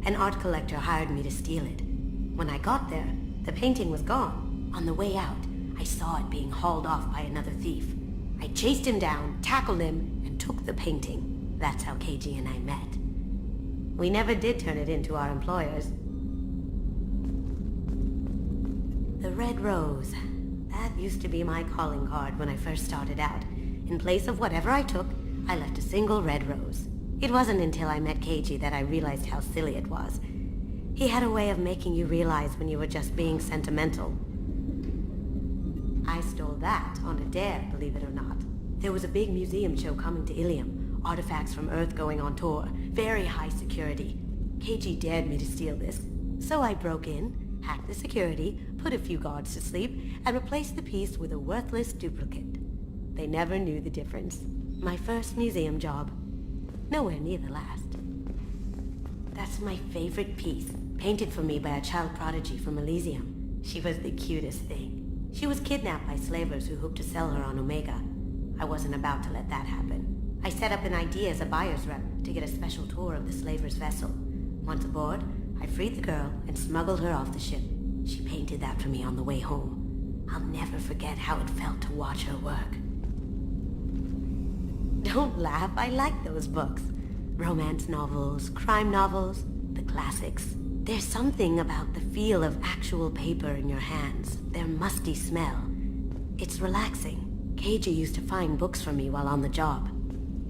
An art collector hired me to steal it. When I got there, the painting was gone. On the way out, I saw it being hauled off by another thief. I chased him down, tackled him, and took the painting. That's how KG and I met. We never did turn it in to our employers. The Red Rose. That used to be my calling card when I first started out. In place of whatever I took, I left a single red rose. It wasn't until I met KG that I realized how silly it was. He had a way of making you realize when you were just being sentimental. I stole that on a dare, believe it or not. There was a big museum show coming to Ilium. Artifacts from Earth going on tour. Very high security. KG dared me to steal this. So I broke in, hacked the security, put a few guards to sleep, and replaced the piece with a worthless duplicate. They never knew the difference. My first museum job. Nowhere near the last. That's my favorite piece, painted for me by a child prodigy from Elysium. She was the cutest thing. She was kidnapped by slavers who hoped to sell her on Omega. I wasn't about to let that happen. I set up an idea as a buyer's rep to get a special tour of the slaver's vessel. Once aboard, I freed the girl and smuggled her off the ship. She painted that for me on the way home. I'll never forget how it felt to watch her work. Don't laugh, I like those books. Romance novels, crime novels, the classics. There's something about the feel of actual paper in your hands, their musty smell. It's relaxing. KG used to find books for me while on the job.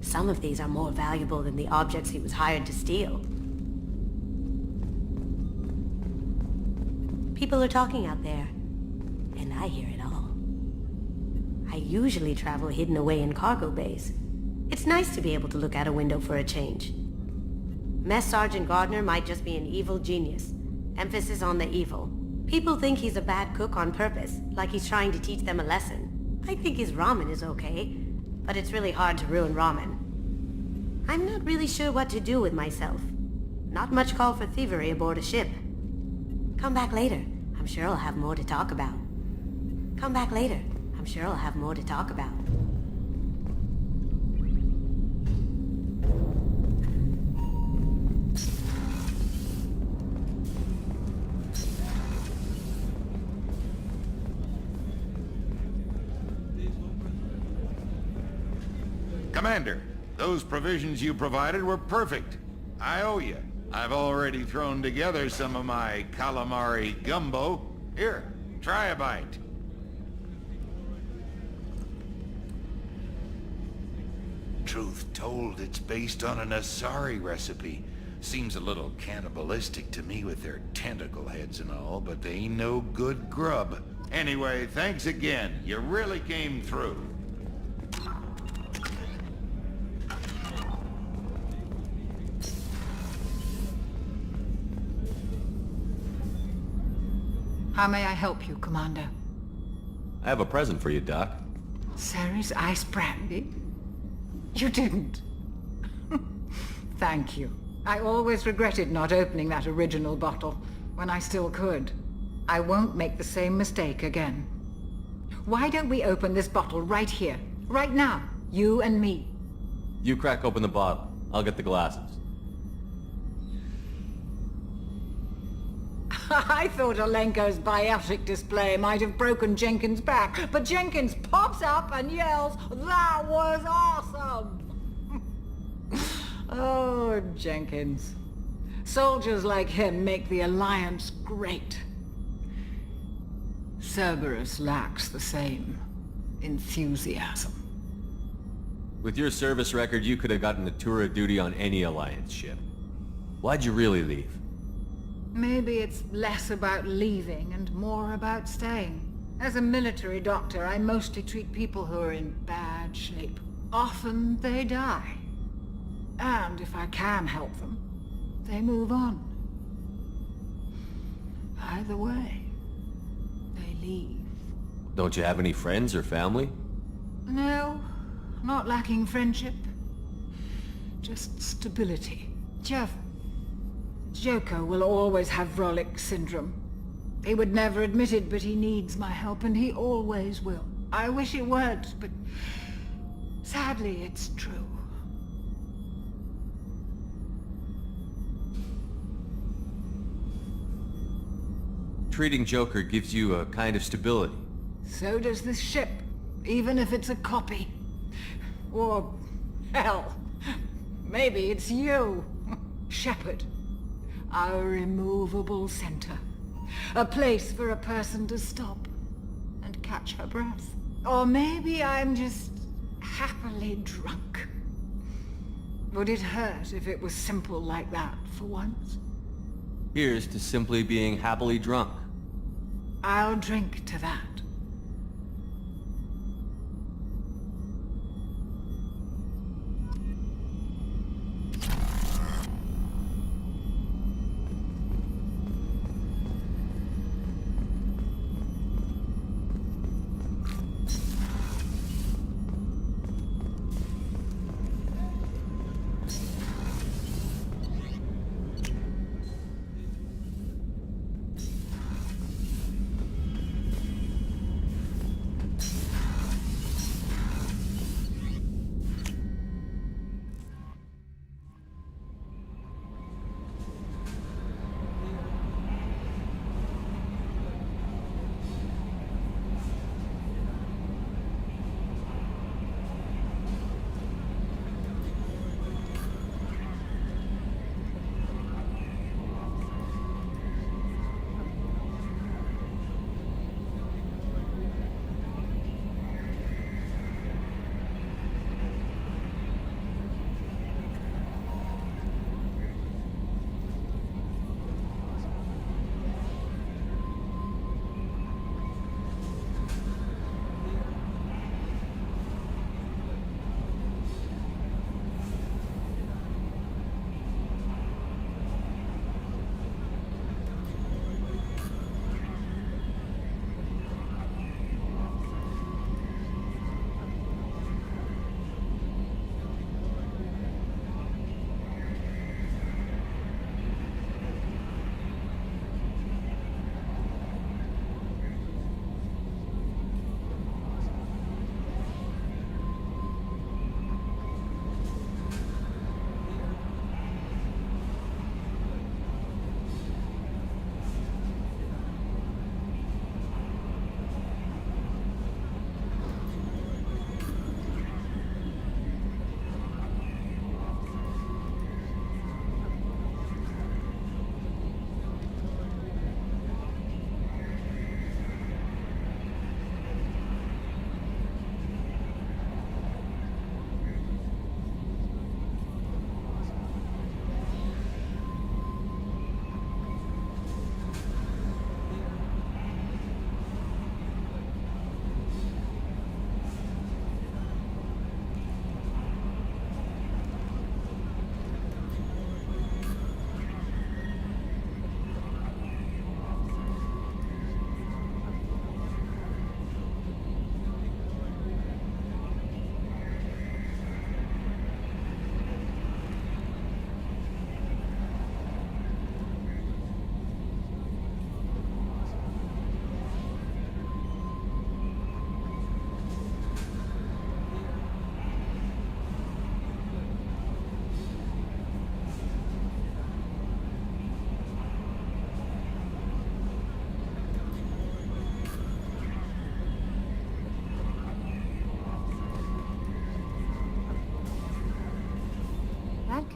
Some of these are more valuable than the objects he was hired to steal. People are talking out there, and I hear it all. I usually travel hidden away in cargo bays. It's nice to be able to look out a window for a change. Mess Sergeant Gardner might just be an evil genius. Emphasis on the evil. People think he's a bad cook on purpose, like he's trying to teach them a lesson. I think his ramen is okay, but it's really hard to ruin ramen. I'm not really sure what to do with myself. Not much call for thievery aboard a ship. Come back later. I'm sure I'll have more to talk about. Come back later. I'm sure I'll have more to talk about. Commander, those provisions you provided were perfect. I owe you. I've already thrown together some of my calamari gumbo. Here, try a bite. truth told, it's based on an Asari recipe. Seems a little cannibalistic to me with their tentacle heads and all, but they ain't no good grub. Anyway, thanks again. You really came through. How may I help you, Commander? I have a present for you, Doc. Ceres ice brandy? You didn't. Thank you. I always regretted not opening that original bottle when I still could. I won't make the same mistake again. Why don't we open this bottle right here, right now, you and me? You crack open the bottle. I'll get the glasses. I thought Alenko's biotic display might have broken Jenkins' back, but Jenkins pops up and yells, "That was awesome!" Oh, Jenkins. Soldiers like him make the Alliance great. Cerberus lacks the same enthusiasm. With your service record, you could have gotten a tour of duty on any Alliance ship. Why'd you really leave? Maybe it's less about leaving and more about staying. As a military doctor, I mostly treat people who are in bad shape. Often they die. And if I can help them, they move on. Either way, they leave. Don't you have any friends or family? No, not lacking friendship. Just stability. Joko will always have Vrolik syndrome. He would never admit it, but he needs my help, and he always will. I wish it weren't, but sadly it's true. Treating Joker gives you a kind of stability. So does this ship, even if it's a copy. Or, hell, maybe it's you, Shepard. Our immovable center. A place for a person to stop and catch her breath. Or maybe I'm just happily drunk. Would it hurt if it was simple like that for once? Here's to simply being happily drunk. I'll drink to that.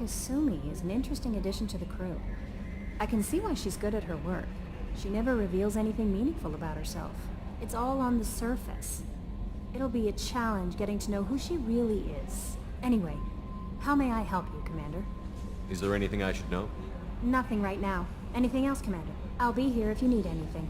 Kasumi is an interesting addition to the crew. I can see why she's good at her work. She never reveals anything meaningful about herself. It's all on the surface. It'll be a challenge getting to know who she really is. Anyway, how may I help you, Commander? Is there anything I should know? Nothing right now. Anything else, Commander? I'll be here if you need anything.